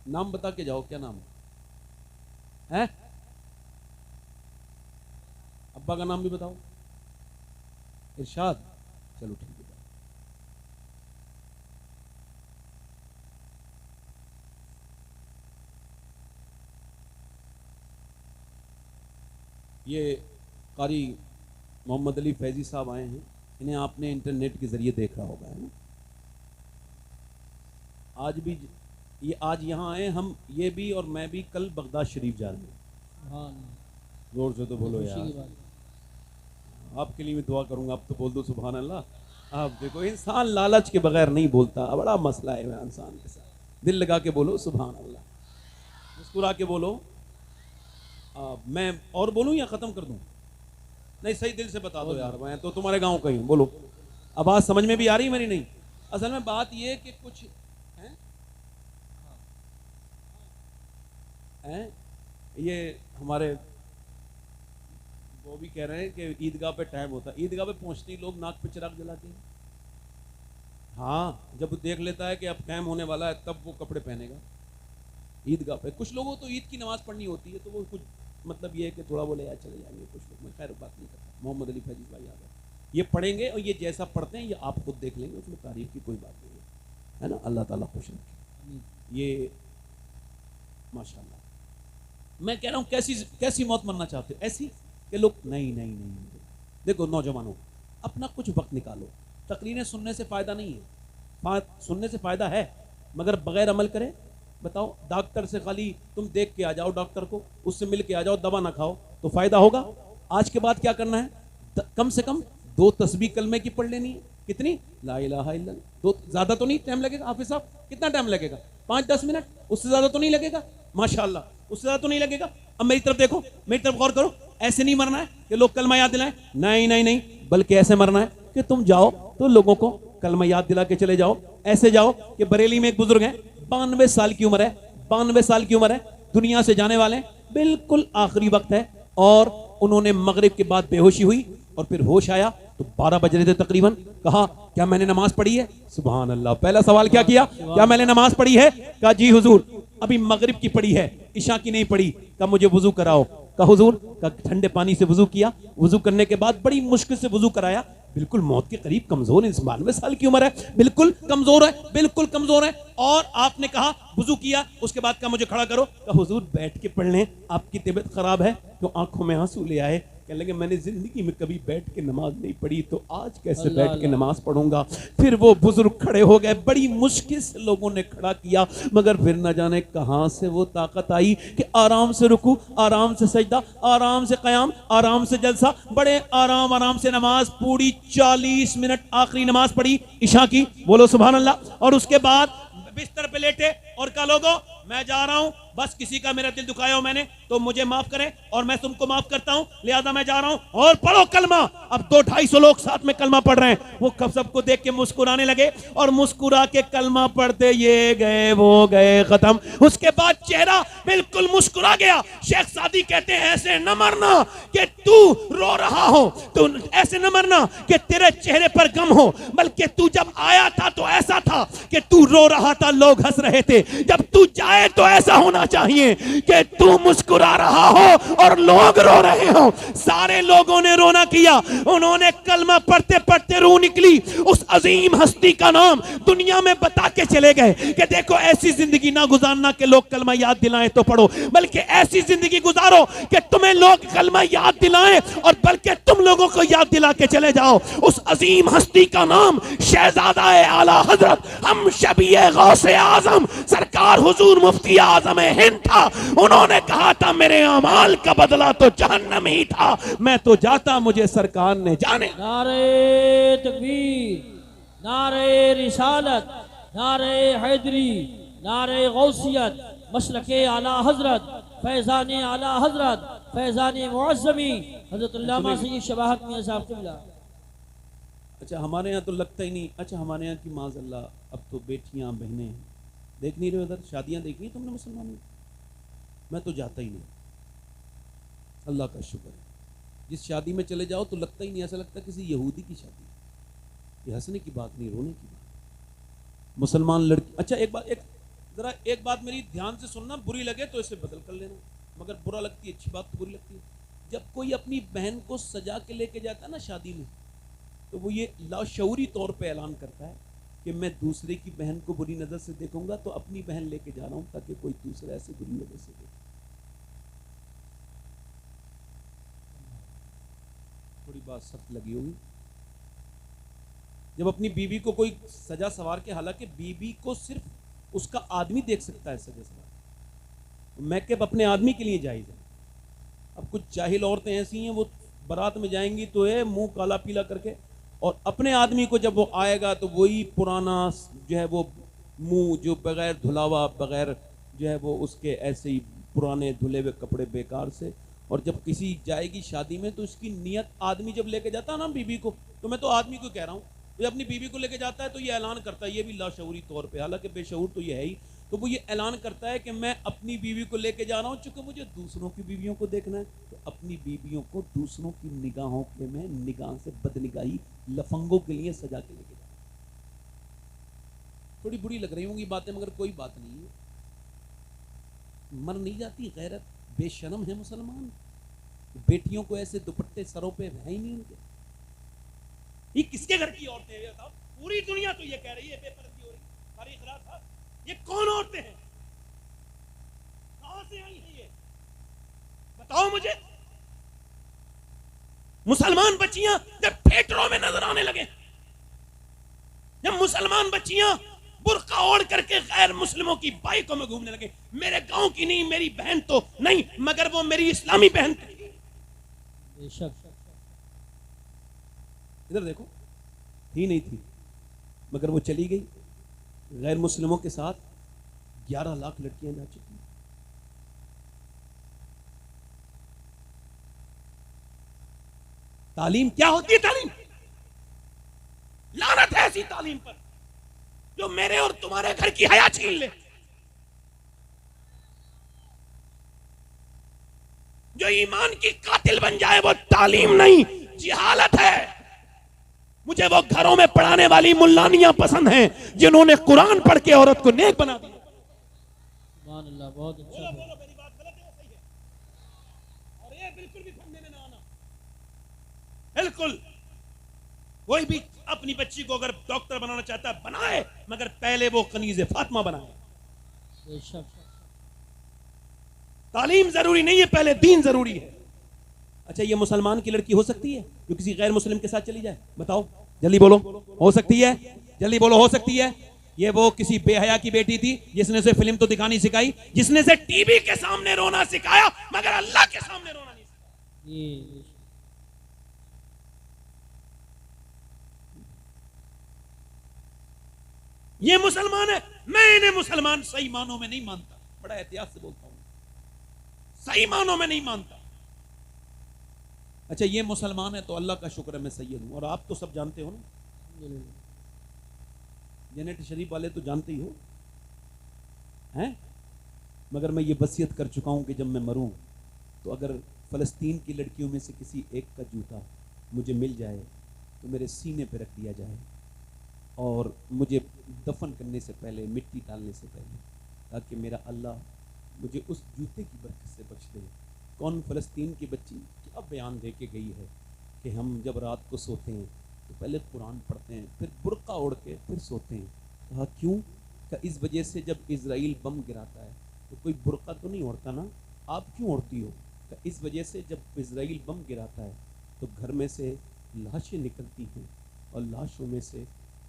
نام بتا کے جاؤ, کیا نام ہے؟ ابا کا نام بھی بتاؤ. ارشاد. چلو ٹھیک ہے. یہ قاری محمد علی فیضی صاحب آئے ہیں, انہیں آپ نے انٹرنیٹ کے ذریعے دیکھا ہوگا, ہے نا. آج بھی یہ آج یہاں آئے ہم, یہ بھی اور میں بھی کل بغداد شریف جا رہے ہیں. زور سے تو بولو یار, آپ کے لیے میں دعا کروں گا, آپ تو بول دو سبحان اللہ. آپ دیکھو انسان لالچ کے بغیر نہیں بولتا, بڑا مسئلہ ہے انسان کے ساتھ. دل لگا کے بولو سبحان اللہ, مسکرا کے بولو. میں اور بولوں یا ختم کر دوں؟ نہیں صحیح دل سے بتا دو یار, میں تو تمہارے گاؤں کا ہی ہوں. بولو, آواز سمجھ میں بھی آ رہی ہے میری؟ نہیں. اصل میں بات یہ کہ کچھ ہیں یہ ہمارے وہ بھی کہہ رہے ہیں کہ عیدگاہ پہ ٹائم ہوتا ہے, عیدگاہ پہ پہنچتے ہی لوگ ناک پہ چراغ جلاتے ہیں. ہاں جب دیکھ لیتا ہے کہ اب ٹائم ہونے والا ہے تب وہ کپڑے پہنے گا عیدگاہ پہ. کچھ لوگوں تو عید کی نماز پڑھنی ہوتی ہے تو وہ کچھ مطلب یہ ہے کہ تھوڑا بولے یار چلے جائیں گے کچھ لوگ. میں خیر بات نہیں کرتا. محمد علی فیضی بھائی آ گئے, یہ پڑھیں گے اور یہ جیسا پڑھتے ہیں یہ آپ خود دیکھ لیں گے, اس میں تعریف کی کوئی بات نہیں ہے نا. اللہ تعالیٰ خوش رکھے. یہ ماشاء اللہ. میں کہہ رہا ہوں کیسی موت مرنا چاہتے ہو؟ ایسی کہ لوگ نہیں. دیکھو نوجوانوں, اپنا کچھ وقت نکالو. تقریریں سننے سے فائدہ نہیں ہے, سننے سے فائدہ ہے مگر بغیر عمل کرے. بتاؤ, ڈاکٹر سے خالی تم دیکھ کے آ جاؤ, ڈاکٹر کو اس سے مل کے آ جاؤ, دوا نہ کھاؤ تو فائدہ ہوگا؟ آج کے بعد کیا کرنا ہے؟ کم سے کم 2 تسبیح کلمے کی پڑھ لینی ہے. کتنی؟ لا الہ الا اللہ. 2 زیادہ تو نہیں ٹائم لگے گا حافظ صاحب؟ کتنا ٹائم لگے گا؟ 5-10 منٹ؟ اس سے زیادہ تو نہیں لگے گا؟ ماشاءاللہ اس سے زیادہ تو نہیں لگے گا. اب میری طرف دیکھو, میری طرف غور کرو. ایسے نہیں مرنا ہے کہ لوگ کلمہ یاد دلائیں, نہیں نہیں نہیں, بلکہ ایسے مرنا ہے کہ تم جاؤ تو لوگوں کو کلمہ یاد دلا کے چلے جاؤ. ایسے جاؤ کہ بریلی میں ایک بزرگ ہیں, 92 سال کی عمر ہے, 92 سال کی عمر ہے, دنیا سے جانے والے ہیں, بالکل آخری وقت ہے, اور انہوں نے مغرب کے بعد بے ہوشی ہوئی, اور پھر ہوش آیا تو 12 بج رہے تھے تقریباً. کہا کیا میں نے نماز پڑھی ہے؟ سبحان اللہ, پہلا سوال کیا کیا میں نے نماز پڑھی ہے؟ کہا جی حضور ابھی مغرب کی پڑھی ہے, عشاء کی نہیں پڑھی. کہا مجھے وضو کراؤ. کہا حضور, کہا ٹھنڈے پانی سے وضو کیا, وضو کرنے کے بعد بڑی مشکل سے وضو کرایا, بالکل موت کے قریب کمزور ہے, 92 سال کی عمر ہے, بالکل کمزور ہے, بالکل کمزور ہے. اور آپ نے کہا وضو کیا, اس کے بعد کہا مجھے کھڑا کرو. کہا حضور بیٹھ کے پڑھ لیں, آپ کی طبیعت خراب ہے. تو آنکھوں میں آنسو لے آئے, کہنے لگے میں نے زندگی میں کبھی بیٹھ کے نماز نہیں پڑھی, تو آج کیسے بیٹھ کے نماز پڑھوں گا. پھر وہ بزرگ کھڑے ہو گئے, بڑی مشکل سے لوگوں نے کھڑا کیا, مگر پھر نہ جانے کہاں سے وہ طاقت آئی کہ آرام سے رکوع, آرام سے سجدہ, آرام سے قیام, آرام سے جلسہ, بڑے آرام سے نماز پوری 40 منٹ آخری نماز پڑھی عشاء کی. بولو سبحان اللہ. اور اس کے بعد بستر پہ لیٹے اور کہا لوگوں میں جا رہا ہوں, بس کسی کا میرا دل دکھایا ہو میں نے تو مجھے معاف کریں, اور میں تم کو معاف کرتا ہوں, لہذا میں جا رہا ہوں, اور پڑھو کلمہ. اب 200-250 لوگ ساتھ میں کلمہ پڑھ رہے ہیں. وہ سب کو دیکھ کے مسکرانے لگے, اور مسکرا کے کلمہ پڑھتے یہ گئے وہ گئے ختم. اس کے بعد چہرہ بالکل مسکرا گیا. شیخ سعدی کہتے ہیں ایسے نہ مرنا کہ تو رو رہا ہو, تو ایسے نہ مرنا کہ تیرے چہرے پر غم ہو, بلکہ تو جب آیا تھا تو ایسا تھا کہ تو رو رہا تھا, لوگ ہنس رہے تھے. جب تو جائے تو ایسا ہونا چاہیے کہ تو مسکرا رہا ہو اور لوگ رو رہے ہوں. سارے لوگوں نے رونا کیا, انہوں نے کلمہ پڑھتے پڑھتے روح نکلی. اس عظیم ہستی کا نام دنیا میں بتا کے چلے گئے کہ دیکھو ایسی زندگی نہ گزارنا کہ لوگ کلمہ یاد دلائیں تو پڑھو, بلکہ ایسی زندگی گزارو کہ تمہیں لوگ کلمہ یاد دلائیں اور بلکہ تم لوگوں کو یاد دلا کے چلے جاؤ. اس عظیم ہستی کا نام شہزادہ اعلیٰ حضرت ہم شبیہ غوث اعظم سرکار حضور مفتی اعظم ہند تھا. انہوں نے کہا تھا میرے اعمال کا بدلہ تو جہنم ہی تھا, میں تو جاتا مجھے سرکار نے جانے. نعرہ تکبیر, نعرہ رسالت, نعرہ حیدری, نعرہ غوثیت, مسلک اعلیٰ حضرت, فیضان اعلیٰ حضرت, فیضان معظمی حضرت علامہ سید شباہت میاں صاحب قبلہ. اچھا ہمارے یہاں تو لگتا ہی نہیں. اچھا ہمارے یہاں کی معاذ اللہ اب تو بیٹیاں بہنیں ہیں, دیکھ نہیں رہے ادھر شادیاں دیکھی ہیں تم نے مسلمانوں؟ میں تو جاتا ہی نہیں, اللہ کا شکر ہے. جس شادی میں چلے جاؤ تو لگتا ہی نہیں, ایسا لگتا ہے کسی یہودی کی شادی. یہ ہنسنے کی بات نہیں, رونے کی بات. مسلمان لڑکی, اچھا ایک بات میری دھیان سے سننا, بری لگے تو اسے بدل کر لینا, مگر برا لگتی ہے, اچھی بات تو بری لگتی ہے. جب کوئی اپنی بہن کو سجا کے لے کے جاتا ہے نا شادی میں, تو وہ یہ لاشعوری طور پہ اعلان کرتا ہے کہ میں دوسرے کی بہن کو بری نظر سے دیکھوں گا تو اپنی بہن لے کے جا رہا ہوں تاکہ کوئی دوسرا ایسے بری نظر سے دیکھے. تھوڑی بات سخت لگی ہوگی جب اپنی بیوی کو کوئی سجا سوار کے, حالانکہ بیوی کو صرف اس کا آدمی دیکھ سکتا ہے سجا سوار, میک اپ اپنے آدمی کے لیے جائز ہے. اب کچھ جاہل عورتیں ایسی ہیں وہ بارات میں جائیں گی تو منہ کالا پیلا کر کے, اور اپنے آدمی کو جب وہ آئے گا تو وہی پرانا جو ہے وہ منہ جو بغیر دھلاوا, بغیر جو ہے وہ اس کے ایسے ہی پرانے دھلے ہوئے کپڑے بیکار سے. اور جب کسی جائے گی شادی میں تو اس کی نیت, آدمی جب لے کے جاتا ہے نا بیوی کو, تو میں تو آدمی کو کہہ رہا ہوں, جب اپنی بیوی کو لے کے جاتا ہے تو یہ اعلان کرتا ہے, یہ بھی لاشعوری طور پہ, حالانکہ بے شعور تو یہ ہے ہی, تو وہ یہ اعلان کرتا ہے کہ میں اپنی بیوی کو لے کے جا رہا ہوں, چونکہ مجھے دوسروں کی بیویوں کو دیکھنا ہے, تو اپنی بیویوں کو دوسروں کی نگاہوں کے میں نگاہ سے بدنگاہی لفنگوں کے لیے سجا کے لے کے جا رہا ہوں. تھوڑی بری لگ رہی ہوں گی باتیں, مگر کوئی بات نہیں ہے, مر نہیں جاتی غیرت. بے شرم ہے مسلمان, بیٹیوں کو ایسے دوپٹے سروں پہ ہے ہی نہیں ان کے. یہ کس کے گھر کی عورتیں ہیں صاحب؟ پوری دنیا تو یہ کہہ رہی ہے بے پردگی ہو رہی ہے. تاریخ راز صاحب یہ کون عورتیں ہیں, کہاں سے آئی ہیں, یہ بتاؤ مجھے. مسلمان بچیاں جب تھیٹروں میں نظر آنے لگے, جب مسلمان بچیاں برقع اوڑھ کر کے غیر مسلموں کی بائکوں میں گھومنے لگے, میرے گاؤں کی نہیں, میری بہن تو نہیں, مگر وہ میری اسلامی بہن تھی. بے شک ادھر دیکھو، تھی نہیں تھی، مگر وہ چلی گئی، غیر مسلموں کے ساتھ 11 لاکھ لڑکیاں جا چکی ہیں۔ تعلیم کیا ہوتی ہے؟ تعلیم لعنت ہے ایسی تعلیم پر جو میرے اور تمہارے گھر کی حیا چھین لے، جو ایمان کی قاتل بن جائے۔ وہ تعلیم نہیں، جہالت ہے۔ مجھے وہ گھروں میں پڑھانے والی ملانیاں پسند ہیں جنہوں نے قرآن پڑھ کے عورت کو نیک بنا دیا۔ سبحان اللہ، بہت اچھا۔ بولو میری بات غلط ہے یا صحیح ہے؟ اور یہ بالکل بھی پھنسنے میں نہ آنا، بالکل۔ کوئی بھی اپنی بچی کو اگر ڈاکٹر بنانا چاہتا ہے بنائے، مگر پہلے وہ کنیز فاطمہ بنائے۔ بے شک۔ تعلیم ضروری نہیں ہے، پہلے دین ضروری ہے۔ اچھا، یہ مسلمان کی لڑکی ہو سکتی ہے جو کسی غیر مسلم کے ساتھ چلی جائے؟ بتاؤ جلدی بولو، ہو سکتی ہے؟ جلدی بولو، ہو سکتی ہے؟ یہ وہ کسی بے حیا کی بیٹی تھی جس نے اسے فلم تو دکھانی سکھائی، جس نے اسے ٹی وی کے سامنے رونا سکھایا، مگر اللہ کے سامنے رونا نہیں سکھایا۔ یہ مسلمان ہے، میں انہیں مسلمان صحیح معنوں میں نہیں مانتا، بڑا احتیاط سے بولتا ہوں، صحیح معنوں میں نہیں مانتا۔ اچھا، یہ مسلمان ہے تو اللہ کا شکر ہے میں سید ہوں، اور آپ تو سب جانتے ہو نا، جنٹ شریف والے تو جانتے ہی ہو ہیں، مگر میں یہ وصیت کر چکا ہوں کہ جب میں مروں تو اگر فلسطین کی لڑکیوں میں سے کسی ایک کا جوتا مجھے مل جائے تو میرے سینے پہ رکھ دیا جائے، اور مجھے دفن کرنے سے پہلے، مٹی ڈالنے سے پہلے، تاکہ میرا اللہ مجھے اس جوتے کی برکت سے بخش دے۔ کون فلسطین کی بچی کیا بیان دے کے گئی ہے کہ ہم جب رات کو سوتے ہیں تو پہلے قرآن پڑھتے ہیں، پھر برقع اوڑھ کے پھر سوتے ہیں۔ کہا کیوں؟ کہ اس وجہ سے جب اسرائیل بم گراتا ہے تو کوئی برقع تو نہیں اوڑھتا نا، آپ کیوں اوڑھتی ہو؟ کہ اس وجہ سے جب اسرائیل بم گراتا ہے تو گھر میں سے لاشیں نکلتی ہیں، اور لاشوں میں سے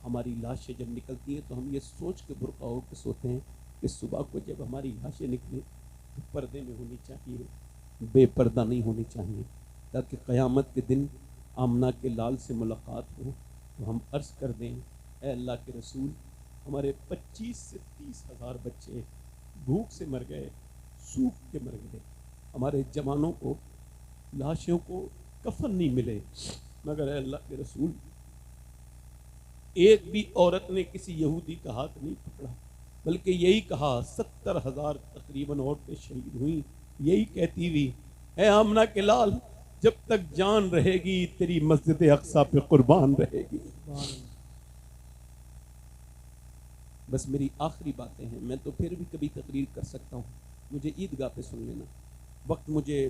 ہماری لاشیں جب نکلتی ہیں تو ہم یہ سوچ کے برقع اوڑھ کے سوتے ہیں کہ صبح کو جب ہماری لاشیں نکلیں تو پردے میں ہونی چاہیے، بے پردہ نہیں ہونی چاہیے، تاکہ قیامت کے دن آمنہ کے لال سے ملاقات ہو تو ہم عرض کر دیں، اے اللہ کے رسول، ہمارے 25 سے 30 ہزار بچے بھوک سے مر گئے، سوکھ کے مر گئے، ہمارے جوانوں کو لاشوں کو کفن نہیں ملے، مگر اے اللہ کے رسول ایک بھی عورت نے کسی یہودی کا ہاتھ نہیں پکڑا، بلکہ یہی کہا 70,000 تقریباً عورتیں شہید ہوئیں، یہی کہتی ہوئی اے آمنہ کے لال جب تک جان رہے گی تیری مسجد اقصیٰ پہ قربان رہے گی۔ بس میری آخری باتیں ہیں، میں تو پھر بھی کبھی تقریر کر سکتا ہوں، مجھے عیدگاہ پہ سن لینا، وقت مجھے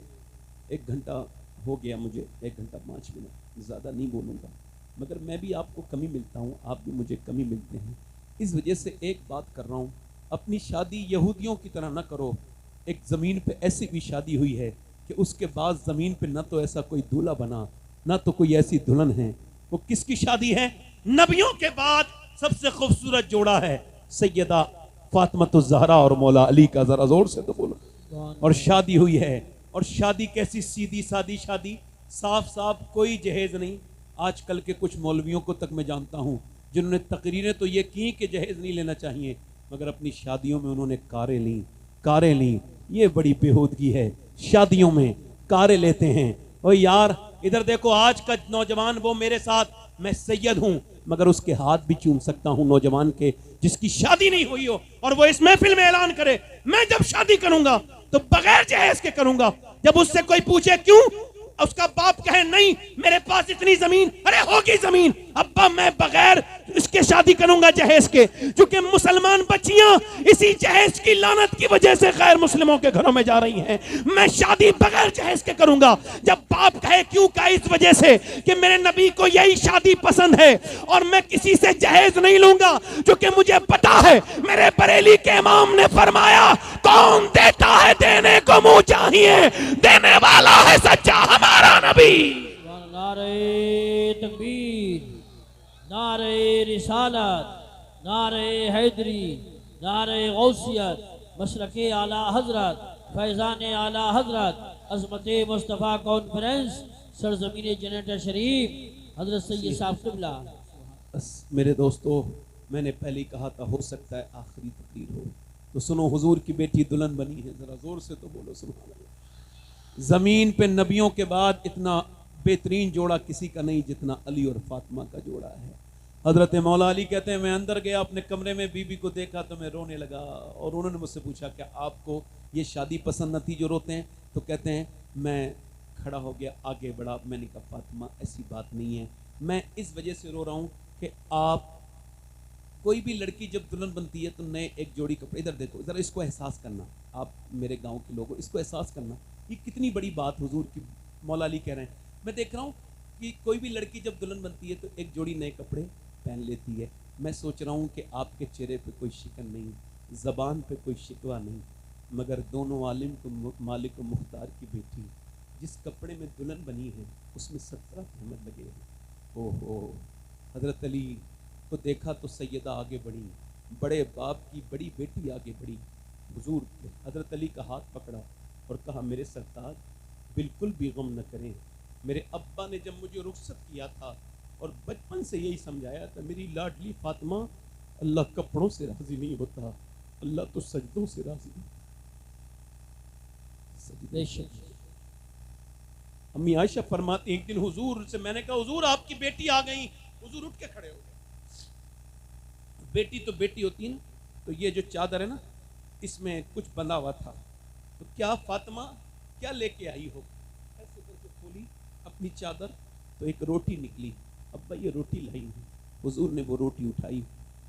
1 گھنٹہ ہو گیا، مجھے 1 گھنٹہ 5 منٹ، زیادہ نہیں بولوں گا، مگر میں بھی آپ کو کمی ملتا ہوں، آپ بھی مجھے کمی ملتے ہیں، اس وجہ سے ایک بات کر رہا ہوں، اپنی شادی یہودیوں کی طرح نہ کرو۔ ایک زمین پہ ایسی بھی شادی ہوئی ہے کہ اس کے بعد زمین پہ نہ تو ایسا کوئی دولہا بنا، نہ تو کوئی ایسی دلہن ہے۔ وہ کس کی شادی ہے؟ نبیوں کے بعد سب سے خوبصورت جوڑا ہے سیدہ فاطمۃ الزہرا اور مولا علی کا، ذرا زور سے تو بولو، اور شادی ہوئی ہے، اور شادی کیسی سیدھی سادی شادی، صاف صاف کوئی جہیز نہیں۔ آج کل کے کچھ مولویوں کو تک میں جانتا ہوں جنہوں نے تقریریں تو یہ کی کہ جہیز نہیں لینا چاہیے، مگر اپنی شادیوں میں انہوں نے کاریں لیں۔ یہ بڑی بےہودگی ہے، شادیوں میں کاریں لیتے ہیں۔ او یار ادھر دیکھو، آج کا نوجوان وہ میرے ساتھ، میں سید ہوں مگر اس کے ہاتھ بھی چوم سکتا ہوں نوجوان کے جس کی شادی نہیں ہوئی ہو، اور وہ اس محفل میں اعلان کرے میں جب شادی کروں گا تو بغیر جہیز کے کروں گا۔ جب اس سے کوئی پوچھے کیوں، اس کا باپ کہے نہیں میرے پاس اتنی زمین، ارے ہوگی زمین، ابا میں بغیر اس کے شادی کروں گا جہیز کے، چونکہ مسلمان بچیاں اسی جہیز کی لعنت کی وجہ سے غیر مسلموں کے گھروں میں جا رہی ہیں۔ میں شادی بغیر جہیز کے کروں گا۔ جب باپ کہے کیوں، کا اس وجہ سے کہ میرے نبی کو یہی شادی پسند ہے، اور میں کسی سے جہیز نہیں لوں گا، چونکہ مجھے پتا ہے میرے بریلی کے امام نے فرمایا کون دیتا ہے دینے کو منہ چاہیے، دینے والا ہے سچا ہمارا نبی۔ نعرہ تکبیر، نعرہ رسالت، نعرہ حیدری، نعرہ غوثیت، مسلک اعلیٰ حضرت، فیضان اعلیٰ حضرت، عظمت مصطفیٰ کانفرنس، سرزمین جنت شریف، حضرت سید صاحب قبلہ. بس میرے دوستو، میں نے پہلے ہی کہا تھا ہو سکتا ہے آخری تقریر ہو، تو سنو حضور کی بیٹی دلہن بنی ہے، ذرا زور سے تو بولو سبحان اللہ. زمین پہ نبیوں کے بعد اتنا بہترین جوڑا کسی کا نہیں جتنا علی اور فاطمہ کا جوڑا ہے. حضرت مولا علی کہتے ہیں میں اندر گیا اپنے کمرے میں، بی بی کو دیکھا تو میں رونے لگا، اور انہوں نے مجھ سے پوچھا کہ آپ کو یہ شادی پسند نہ تھی جو روتے ہیں؟ تو کہتے ہیں میں کھڑا ہو گیا، آگے بڑھا، میں نے کہا فاطمہ ایسی بات نہیں ہے، میں اس وجہ سے رو رہا ہوں کہ آپ کوئی بھی لڑکی جب دلہن بنتی ہے تو نئے ایک جوڑی کپڑے، ادھر دیکھو ذرا اس کو احساس کرنا، آپ میرے گاؤں کے لوگوں اس کو احساس کرنا، یہ کتنی بڑی بات حضور کی مولا علی کہہ رہے ہیں. میں دیکھ رہا ہوں کہ کوئی بھی لڑکی جب دلہن بنتی ہے تو ایک جوڑی نئے کپڑے پہن لیتی ہے. میں سوچ رہا ہوں کہ آپ کے چہرے پہ کوئی شکن نہیں، زبان پہ کوئی شکوہ نہیں، مگر دونوں عالم کو مالک و مختار کی بیٹی جس کپڑے میں دلہن بنی ہے اس میں 17 تہمت لگے ہیں. او ہو. حضرت علی کو دیکھا تو سیدہ آگے بڑھی، بڑے باپ کی بڑی بیٹی آگے بڑھی، حضور حضرت علی کا ہاتھ پکڑا اور کہا میرے سرتاج بالکل بھی غم نہ کریں. میرے ابا نے جب مجھے رخصت کیا تھا اور بچپن سے یہی سمجھایا تھا میری لاڈلی فاطمہ، اللہ کپڑوں سے راضی نہیں ہوتا، اللہ تو سجدوں سے راضی ہے. بے شک. امی عائشہ فرماتی ایک دن حضور سے میں نے کہا حضور آپ کی بیٹی آ گئی. حضور اٹھ کے کھڑے ہو گئے. بیٹی تو بیٹی ہوتی ہے نا، تو یہ جو چادر ہے نا اس میں کچھ بندھا ہوا تھا، تو کیا فاطمہ کیا لے کے آئی ہو؟ ایسے کر کے کھولی اپنی چادر تو ایک روٹی نکلی. ابا یہ روٹی لائی ہوں. حضور نے وہ روٹی اٹھائی،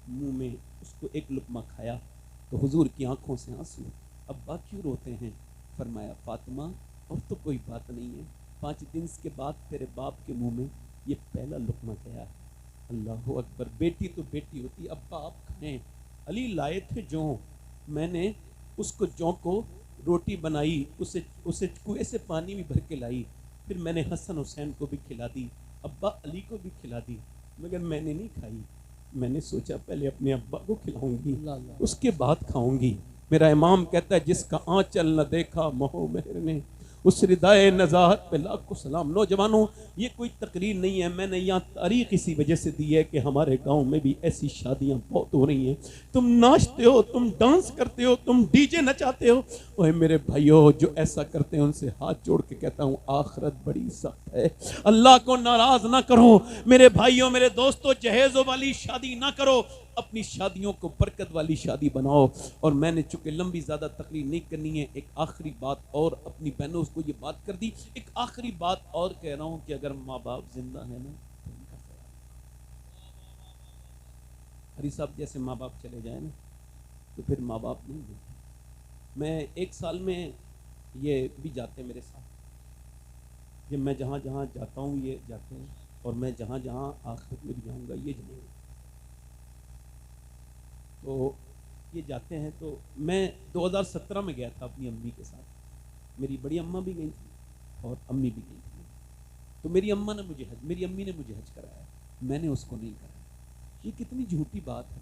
منہ میں اس کو ایک لقمہ کھایا تو حضور کی آنکھوں سے آنسو. ابا کیوں روتے ہیں؟ فرمایا فاطمہ اور تو کوئی بات نہیں ہے، 5 دن کے بعد تیرے باپ کے منہ میں یہ پہلا لقمہ گیا. اللہ اکبر. بیٹی تو بیٹی ہوتی. ابا آپ کھائیں. علی لائے تھے جو، میں نے اس کو جو کو روٹی بنائی، اسے کنویں سے پانی بھی بھر کے لائی، پھر میں نے حسن حسین کو بھی کھلا دی، ابا علی کو بھی کھلا دی، مگر میں نے نہیں کھائی. میں نے سوچا پہلے اپنے ابا کو کھلاؤں گی اس کے بعد کھاؤں گی. میرا امام کہتا ہے جس کا آنچل نہ دیکھا مہو مہر نے، اس ردائے نزاہت پہ لاکھوں سلام. نوجوانوں یہ کوئی تقریر نہیں ہے، میں نے یہاں تاریخ اسی وجہ سے دی ہے کہ ہمارے گاؤں میں بھی ایسی شادیاں بہت ہو رہی ہیں. تم ناچتے ہو، تم ڈانس کرتے ہو، تم ڈی جے نچاتے ہو. اوہ میرے بھائیو جو ایسا کرتے ہیں ان سے ہاتھ جوڑ کے کہتا ہوں آخرت بڑی سخت ہے، اللہ کو ناراض نہ کرو. میرے بھائیوں میرے دوستو جہیزوں والی شادی نہ کرو، اپنی شادیوں کو برکت والی شادی بناؤ. اور میں نے چونکہ لمبی زیادہ تقریر نہیں کرنی ہے، ایک آخری بات اور اپنی بہنوں کو یہ بات کر دی، ایک آخری بات اور کہہ رہا ہوں کہ اگر ماں باپ زندہ ہیں نا تو ان کا خیال. ہری صاحب جیسے ماں باپ چلے جائیں نا تو پھر ماں باپ نہیں ہوتے. میں 1 سال میں یہ بھی جاتے ہیں میرے ساتھ، جب میں جہاں جہاں جاتا ہوں یہ جاتے ہیں، اور میں جہاں جہاں آخرت میں بھی جاؤں گا یہ جائیں گے. تو یہ جاتے ہیں. تو میں 2017 میں گیا تھا اپنی امی کے ساتھ، میری بڑی اماں بھی گئی تھی اور امی بھی گئی تھی. تو میری اماں نے مجھے میری امی نے مجھے حج کرایا، میں نے اس کو نہیں کرایا. یہ کتنی جھوٹی بات ہے،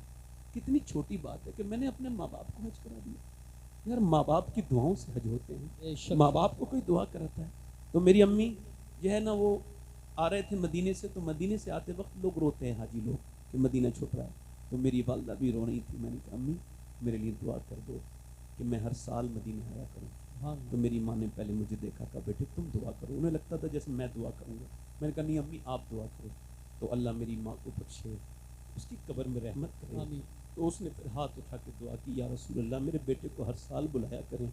کتنی چھوٹی بات ہے کہ میں نے اپنے ماں باپ کو حج کرا دیا. یار ماں باپ کی دعاؤں سے حج ہوتے ہیں، ماں باپ کو کوئی دعا کراتا ہے. تو میری امی جو ہے نا وہ آ رہے تھے مدینے سے، تو مدینے سے آتے وقت لوگ روتے ہیں حاجی لوگ کہ مدینہ چھپ رہا ہے. تو میری والدہ بھی رو رہی تھی. میں نے کہا امی میرے لیے دعا کر دو کہ میں ہر سال مدینہ آیا کروں. تو میری ماں نے پہلے مجھے دیکھا کہ بیٹے تم دعا کرو. انہیں لگتا تھا جیسے میں دعا کروں گا. میں نے کہا نہیں امی آپ دعا کرو. تو اللہ میری ماں کو بخشے، اس کی قبر میں رحمت کرے. تو اس نے پھر ہاتھ اٹھا کے دعا کی یا رسول اللہ میرے بیٹے کو ہر سال بلایا کریں.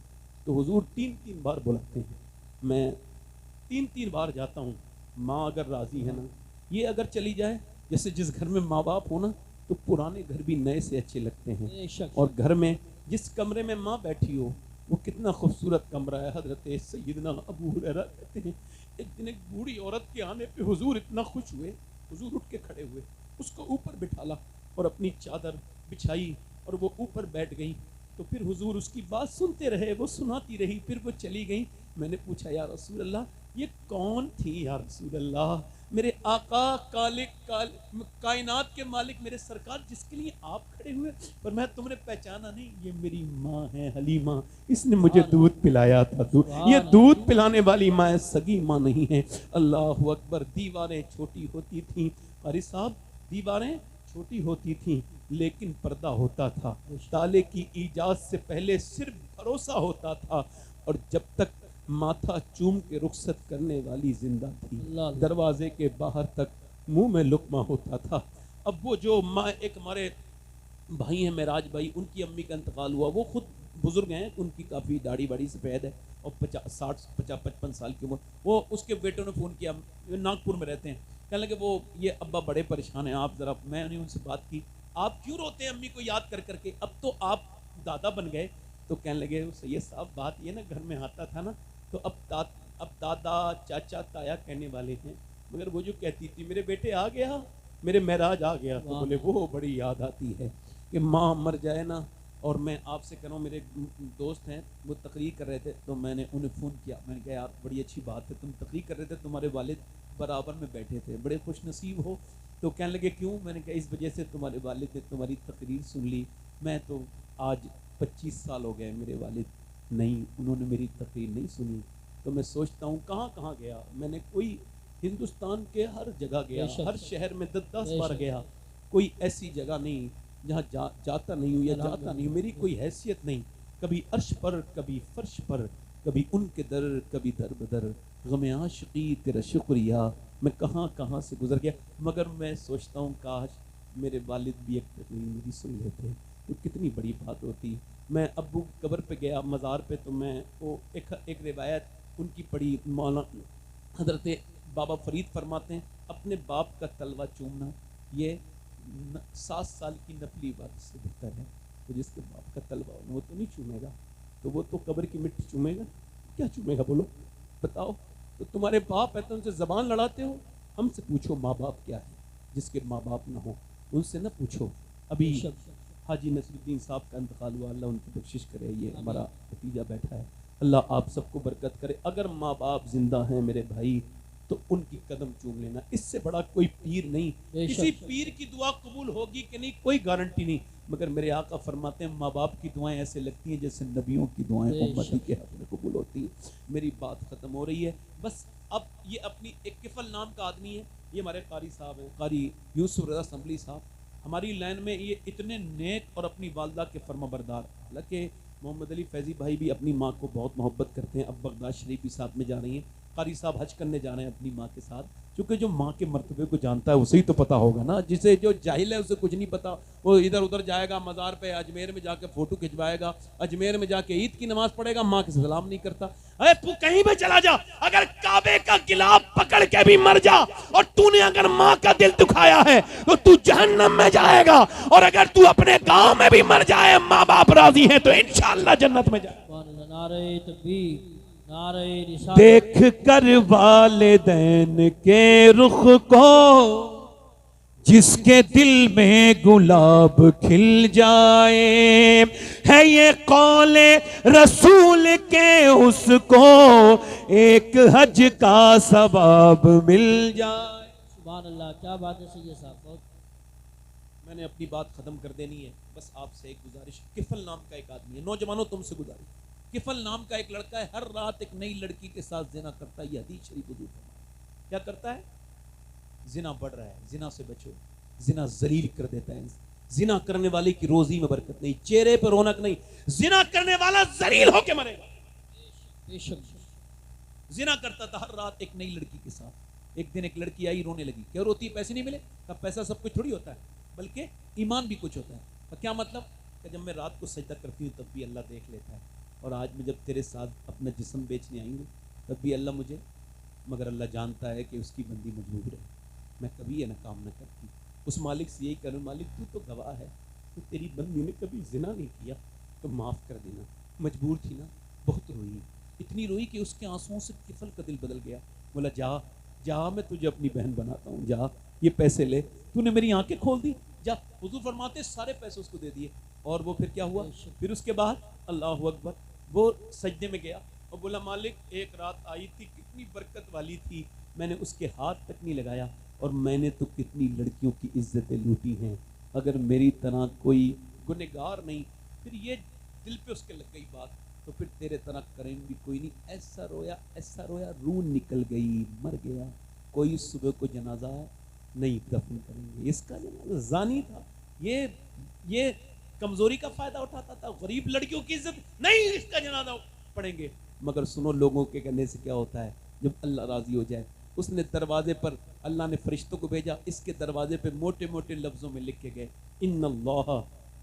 تو حضور 3 بار بلاتے ہیں، میں 3 بار جاتا ہوں. ماں اگر راضی ہے نا، یہ اگر چلی جائے، جیسے جس گھر میں ماں باپ ہو نا تو پرانے گھر بھی نئے سے اچھے لگتے ہیں. اور گھر میں جس کمرے میں ماں بیٹھی ہو وہ کتنا خوبصورت کمرہ ہے. حضرت سیدنا ابو ہریرہ کہتے ہیں ایک دن ایک بوڑھی عورت کے آنے پہ حضور اتنا خوش ہوئے، حضور اٹھ کے کھڑے ہوئے، اس کو اوپر بٹھالا اور اپنی چادر بچھائی اور وہ اوپر بیٹھ گئی. تو پھر حضور اس کی بات سنتے رہے، وہ سناتی رہی، پھر وہ چلی گئی. میں نے پوچھا یا رسول اللہ یہ کون تھی یا رسول اللہ؟ میرے آقا کائنات کے مالک میرے سرکار جس کے لیے آپ کھڑے ہوئے، پر میں تم نے پہچانا نہیں، یہ میری ماں ہے حلیمہ، اس نے مجھے دودھ پلایا تھا، یہ دودھ پلانے والی ماں ہے، سگی ماں نہیں ہے۔ اللہ اکبر۔ دیواریں چھوٹی ہوتی تھیں قاری صاحب، دیواریں چھوٹی ہوتی تھیں لیکن پردہ ہوتا تھا، تالے کی ایجاد سے پہلے صرف بھروسہ ہوتا تھا، اور جب تک ماتھا چوم کے رخصت کرنے والی زندہ تھی، دروازے کے باہر تک منہ میں لقمہ ہوتا تھا۔ اب وہ جو ماں، ایک ہمارے بھائی ہیں معراج بھائی، ان کی امی کا انتقال ہوا، وہ خود بزرگ ہیں، ان کی کافی داڑھی باڑی سفید ہے اور 55 سال کی عمر۔ وہ اس کے بیٹوں نے فون کیا، ناگپور میں رہتے ہیں، کہنے لگے وہ یہ ابا بڑے پریشان ہیں، آپ ذرا، میں نے ان سے بات کی، آپ کیوں روتے ہیں امی کو یاد کر کر کے، اب تو آپ دادا بن گئے؟ تو کہنے لگے سید صاحب بات یہ نا، گھر میں آتا تھا نا تو اب دادا چاچا تایا کہنے والے ہیں، مگر وہ جو کہتی تھی میرے بیٹے آ گیا، میرے معراج آ گیا، تو بولے وہ بڑی یاد آتی ہے کہ ماں مر جائے نا۔ اور میں آپ سے کہہ رہا ہوں، میرے دوست ہیں وہ تقریر کر رہے تھے، تو میں نے انہیں فون کیا، میں نے کہا یار بڑی اچھی بات ہے، تم تقریر کر رہے تھے، تمہارے والد برابر میں بیٹھے تھے، بڑے خوش نصیب ہو۔ تو کہنے لگے کیوں؟ میں نے کہا اس وجہ سے تمہارے والد نے تمہاری تقریر سن لی، میں تو آج 25 سال ہو گئے میرے والد نہیں، انہوں نے میری تقریر نہیں سنی، تو میں سوچتا ہوں کہاں کہاں گیا میں نے، کوئی ہندوستان کے ہر جگہ گیا، ہر شہر میں 10 بار گیا، کوئی ایسی جگہ نہیں جہاں جاتا نہیں ہوں یا جاتا نہیں ہوں، میری کوئی حیثیت نہیں، کبھی عرش پر کبھی فرش پر، کبھی ان کے در کبھی در بدر، غم عاشقی تیرا شکریہ، میں کہاں کہاں سے گزر گیا، مگر میں سوچتا ہوں کاش میرے والد بھی ایک تقریر میری سن لیتے تو کتنی بڑی بات ہوتی۔ میں ابو قبر پہ گیا، مزار پہ، تو میں وہ ایک روایت ان کی پڑھی، مولانا حضرت بابا فرید فرماتے ہیں اپنے باپ کا تلوہ چومنا یہ 7 سال کی نفلی عبادت سے بہتر ہے، تو جس کے باپ کا تلوہ ہونا وہ تو نہیں چومے گا، تو وہ تو قبر کی مٹی چومے گا، کیا چومے گا بولو بتاؤ؟ تو تمہارے باپ ہے تو ان سے زبان لڑاتے ہو، ہم سے پوچھو ماں باپ کیا ہے، جس کے ماں باپ نہ ہو ان سے نہ پوچھو۔ ابھی حاجی نصر الدین صاحب کا انتقال ہوا، اللہ ان کی بخشش کرے، یہ ہمارا بھتیجا بیٹھا ہے، اللہ آپ سب کو برکت کرے۔ اگر ماں باپ زندہ ہیں میرے بھائی تو ان کی قدم چوم لینا، اس سے بڑا کوئی پیر نہیں، کسی پیر کی دعا قبول ہوگی کہ نہیں کوئی گارنٹی نہیں، مگر میرے آقا فرماتے ہیں ماں باپ کی دعائیں ایسے لگتی ہیں جیسے نبیوں کی دعائیں امتی کے حق میں قبول ہوتی ہیں۔ میری بات ختم ہو رہی ہے، بس اب یہ اپنی ایک کفل نام کا آدمی ہے، یہ ہمارے قاری صاحب ہیں، قاری یوسف رضا سنبھلی صاحب، ہماری لائن میں یہ اتنے نیک اور اپنی والدہ کے فرما بردار، حالانکہ محمد علی فیضی بھائی بھی اپنی ماں کو بہت محبت کرتے ہیں، اب بغداد شریف بھی ساتھ میں جا رہی ہیں، قاری صاحب حج کرنے جا رہے ہیں اپنی ماں کے ساتھ، کیونکہ جو ماں کے مرتبے کو جانتا ہے اسے ہی تو پتہ ہوگا نا، جسے جو جاہل ہے اسے کچھ نہیں پتا، وہ ادھر ادھر جائے گا مزار پہ، اجمیر میں جا کے فوٹو کھنچوائے گا، اجمیر میں جا کے عید کی نماز پڑھے گا، ماں کے سلام نہیں کرتا۔ اے تو کہیں بھی چلا جا، اگر کعبے کا گلاف پکڑ کے بھی مر جا اور تو نے اگر ماں کا دل دکھایا ہے تو جہنم میں جائے گا، اور اگر تو اپنے گاؤں میں بھی مر جائے ماں باپ راضی ہیں تو انشاءاللہ جنت میں جائے۔ نعرہ تکبیر، نعرہ رسالت۔ دیکھ کر والدین کے رخ کو جس کے دل میں گلاب کھل جائے، ہے یہ قول رسول کے اس کو ایک حج کا ثواب مل جائے۔ سبحان اللہ، کیا بات ہے سید صاحب، بہت۔ میں نے اپنی بات ختم کر دینی ہے، بس آپ سے ایک گزارش، کفل نام کا ایک آدمی ہے، نوجوانوں تم سے گزارش، کفل نام کا ایک لڑکا ہے، ہر رات ایک نئی لڑکی کے ساتھ زنا کرتا ہے، یہ حدیث شریف حضور فرمایا، کیا کرتا ہے؟ زنا بڑھ رہا ہے، زنا سے بچو، زنا ذلیل کر دیتا ہے، زنا کرنے والے کی روزی میں برکت نہیں، چہرے پہ رونق نہیں، زنا کرنے والا ذلیل ہو کے مرے گا۔ بے شک۔ زنا کرتا تھا ہر رات ایک نئی لڑکی کے ساتھ، ایک دن ایک لڑکی آئی رونے لگی، کیا روتی؟ پیسے نہیں ملے؟ کہا پیسہ سب کچھ تھوڑی ہوتا ہے، بلکہ ایمان بھی کچھ ہوتا ہے۔ کیا مطلب؟ کہ جب میں رات کو سجدہ کرتی ہوں تب بھی اللہ دیکھ لیتا ہے، اور آج میں جب تیرے ساتھ اپنا جسم بیچنے آئی ہوں تب بھی اللہ مجھے، مگر اللہ جانتا ہے کہ اس کی بندی مجبور ہے، میں کبھی یہ کام نہ کرتی، اس مالک سے یہی کروں، مالک تو تو گواہ ہے کہ تیری بندی نے کبھی زنا نہیں کیا تو معاف کر دینا، مجبور تھی نا، بہت روئی، اتنی روئی کہ اس کے آنسوؤں سے کفل کا دل بدل گیا، بولا جا جا میں تجھے اپنی بہن بناتا ہوں، جا یہ پیسے لے، تو نے میری آنکھیں کھول دی، جا۔ حضور فرماتے سارے پیسے اس کو دے دیے، اور وہ پھر کیا ہوا؟ پھر اس کے بعد اللہ اکبر وہ سجدے میں گیا، ابو مالک ایک رات آئی تھی، کتنی برکت والی تھی، میں نے اس کے ہاتھ تک نہیں لگایا، اور میں نے تو کتنی لڑکیوں کی عزتیں لوٹی ہیں، اگر میری طرح کوئی گنہگار نہیں، پھر یہ دل پہ اس کے لگ گئی بات، تو پھر تیرے طرح کریں بھی کوئی نہیں۔ ایسا رویا روح نکل گئی، مر گیا، کوئی صبح کو جنازہ نہیں دفن کریں گے، اس کا جنازہ زانی تھا، یہ کمزوری کا فائدہ اٹھاتا تھا، غریب لڑکیوں کی عزت نہیں، اس کا جنازہ پڑھیں گے۔ مگر سنو، لوگوں کے کہنے سے کیا ہوتا ہے، جب اللہ راضی ہو جائے، اس نے دروازے پر، اللہ نے فرشتوں کو بھیجا، اس کے دروازے پہ موٹے موٹے لفظوں میں لکھ کے گئے، ان اللہ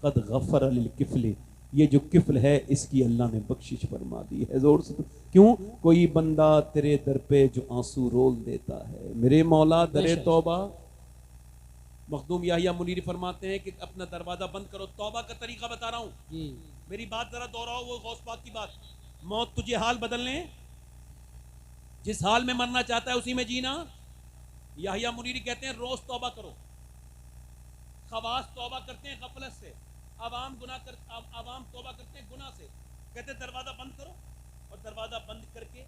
قد غفر للکفل، یہ جو کفل ہے اس کی اللہ نے بخشش فرما دی ہے۔ زور سے کیوں؟ کوئی بندہ تیرے در پہ جو آنسو رول دیتا ہے، میرے مولا در توبہ، مخدوم یحییٰ منیری فرماتے ہیں کہ اپنا دروازہ بند کرو، توبہ کا طریقہ بتا رہا ہوں جی، میری بات ذرا دوہراؤ، وہ غوث پاک کی بات، موت تجھے حال بدل لیں، جس حال میں مرنا چاہتا ہے اسی میں جینا۔ یحییٰ منیری کہتے ہیں روز توبہ کرو، خواص توبہ کرتے ہیں غفلت سے، عوام توبہ کرتے ہیں گناہ سے، کہتے ہیں دروازہ بند کرو، اور دروازہ بند کر کے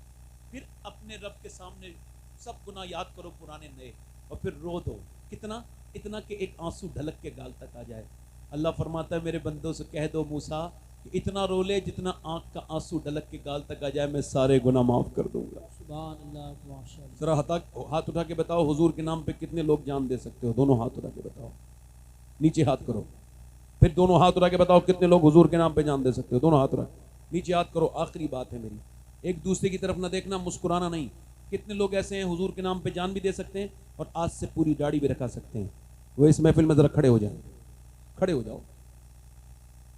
پھر اپنے رب کے سامنے سب گناہ یاد کرو پرانے نئے، اور پھر رو دو، کتنا اتنا کہ ایک آنسو ڈھلک کے گال تک آ جائے۔ اللہ فرماتا ہے میرے بندوں سے کہہ دو موسیٰ کہ اتنا رو لے جتنا آنکھ کا آنسو ڈھلک کے گال تک آ جائے، میں سارے گناہ معاف کر دوں گا۔ سبحان اللہ، ماشاء اللہ۔ ذرا ہاتھ اٹھا کے بتاؤ، حضور کے نام پہ کتنے لوگ جان دے سکتے ہو؟ دونوں ہاتھ اٹھا کے بتاؤ، نیچے ہاتھ کرو، پھر دونوں ہاتھ اٹھا کے بتاؤ کتنے لوگ حضور کے نام پہ جان دے سکتے ہو؟ دونوں ہاتھ اٹھا، نیچے ہاتھ کرو۔ آخری بات ہے میری، ایک دوسرے کی طرف نہ دیکھنا، مسکرانا نہیں۔ کتنے لوگ ایسے ہیں حضور کے نام پہ جان بھی دے سکتے ہیں اور آج سے پوری داڑھی بھی رکھا سکتے ہیں؟ وہ اس محفل میں ذرا کھڑے ہو جائیں، کھڑے ہو جاؤ،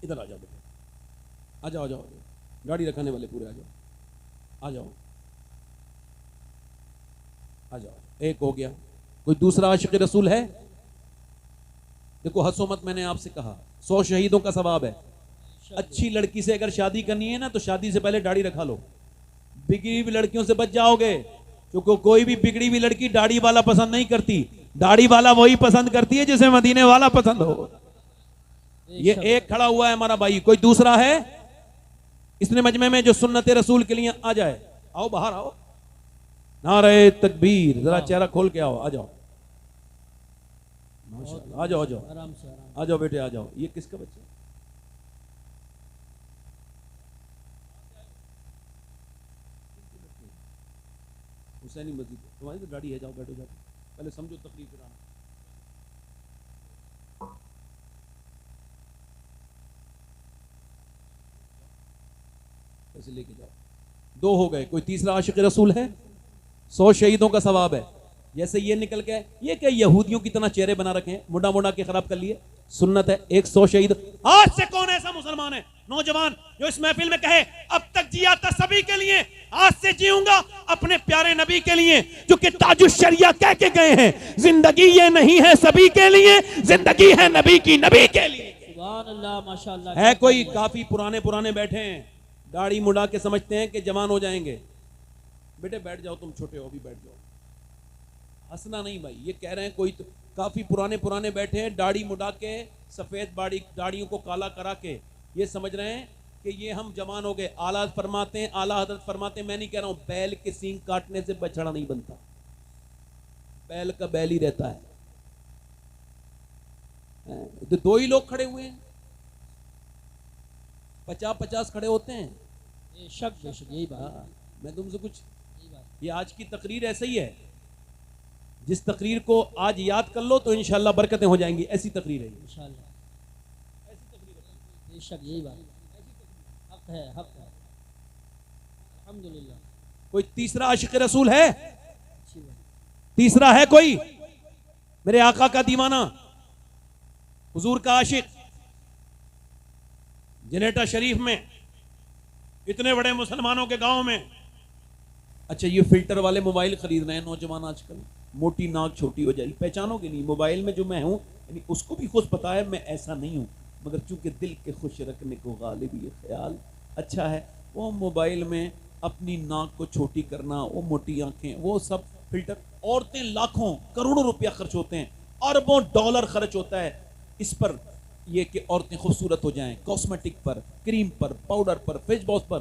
ادھر آ جاؤ بیٹے، آ جاؤ، داڑھی رکھنے والے پورے آ جاؤ، آ جاؤ، آ جاؤ۔ ایک ہو گیا، کوئی دوسرا عاشق رسول ہے؟ دیکھو ہنسو مت، میں نے آپ سے کہا 100 شہیدوں کا ثواب ہے۔ اچھی لڑکی سے اگر شادی کرنی ہے نا تو شادی سے پہلے داڑھی رکھا لو، بگڑی ہوئی لڑکیوں سے بچ جاؤ گے، کیونکہ کوئی بھی بگڑی ہوئی لڑکی داڑھی والا پسند نہیں کرتی، داڑھی والا وہی پسند کرتی ہے جسے مدینے والا پسند ہو۔ یہ ایک کھڑا ہوا ہے ہمارا بھائی، کوئی دوسرا ہے اس نے مجمع میں جو سنت رسول کے لیے آ جائے؟ آؤ باہر آؤ، نعرہ تکبیر، ذرا چہرہ کھول کے آؤ، آ جاؤ، ماشاءاللہ، آ جاؤ، آرام سے، آ جاؤ بیٹے، آ جاؤ۔ یہ کس کا بچہ ہے؟ حسینی مسجد، تمہاری تو گاڑی ہے، جاؤ بیٹھو، جاؤ، پہلے سمجھو تقریر کرانا۔ ایسے لے کے جاؤ۔ 2 ہو گئے، کوئی تیسرا عاشق رسول ہے؟ 100 شہیدوں کا ثواب ہے۔ جیسے یہ نکل گئے، یہ کہ یہودیوں کی طرح چہرے بنا رکھے ہیں، مڈا مڈا کے خراب کر لیے، سنت ہے 100 شہید۔ آج سے کون ایسا مسلمان ہے نوجوان جو اس محفل میں کہے اب تک جیا تھا سبھی کے لیے، آج سے جیوں گا اپنے پیارے نبی کے لیے، جو کہ تاج الشریعہ کہہ کے گئے ہیں، زندگی یہ نہیں ہے سبھی کے لیے، زندگی ہے نبی کی، نبی کے لیے۔ سبحان اللہ، ماشاء اللہ۔ ہے کوئی کافی پرانے بیٹھے ہیں، داڑھی مڑا کے سمجھتے ہیں کہ جوان ہو جائیں گے۔ بیٹے بیٹھ جاؤ، تم چھوٹے ہو بھی، بیٹھ جاؤ، ہنسنا نہیں بھائی، یہ کہہ رہے ہیں کوئی کافی پرانے بیٹھے ہیں، داڑھی مڑا کے، سفید داڑھیوں کو کالا کرا کے، یہ سمجھ رہے ہیں کہ یہ ہم جوان ہو گئے۔ اعلیٰ فرماتے ہیں، اعلیٰ حضرت فرماتے ہیں، میں نہیں کہہ رہا ہوں بیل کے سینگ کاٹنے سے بچڑا نہیں بنتا، بیل کا بیل ہی رہتا ہے۔ 2 ہی لوگ کھڑے ہوئے ہیں، 50 کھڑے ہوتے ہیں۔ بے شک یہی بات، میں تم سے کچھ، یہی بات۔ یہ آج کی تقریر ایسا ہی ہے، جس تقریر کو آج یاد کر لو تو انشاءاللہ برکتیں ہو جائیں گی، ایسی تقریر ہے یہ، انشاءاللہ، ایسی تقریر ہے۔ بے شک یہی بات، حق ہے، حق ہے، الحمدللہ۔ کوئی تیسرا عاشق رسول ہے؟ اچھی بات۔ تیسرا ہے کوئی؟ میرے آقا کا دیوانہ، حضور کا عاشق، جنیٹا شریف میں، اتنے بڑے مسلمانوں کے گاؤں میں۔ اچھا یہ فلٹر والے موبائل خرید رہے ہیں نوجوان آج کل، موٹی ناک چھوٹی ہو جائے گی، پہچانو گے نہیں موبائل میں جو میں ہوں، یعنی اس کو بھی خود پتا ہے میں ایسا نہیں ہوں، مگر چونکہ دل کے خوش رکھنے کو غالب یہ خیال اچھا ہے، وہ موبائل میں اپنی ناک کو چھوٹی کرنا، وہ موٹی آنکھیں، وہ سب فلٹر۔ عورتیں لاکھوں کروڑوں روپیہ خرچ ہوتے ہیں، اربوں ڈالر خرچ ہوتا ہے اس پر، یہ کہ عورتیں خوبصورت ہو جائیں، کاسمیٹک پر، کریم پر، پاؤڈر پر، فیس واش پر،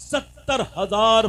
70,000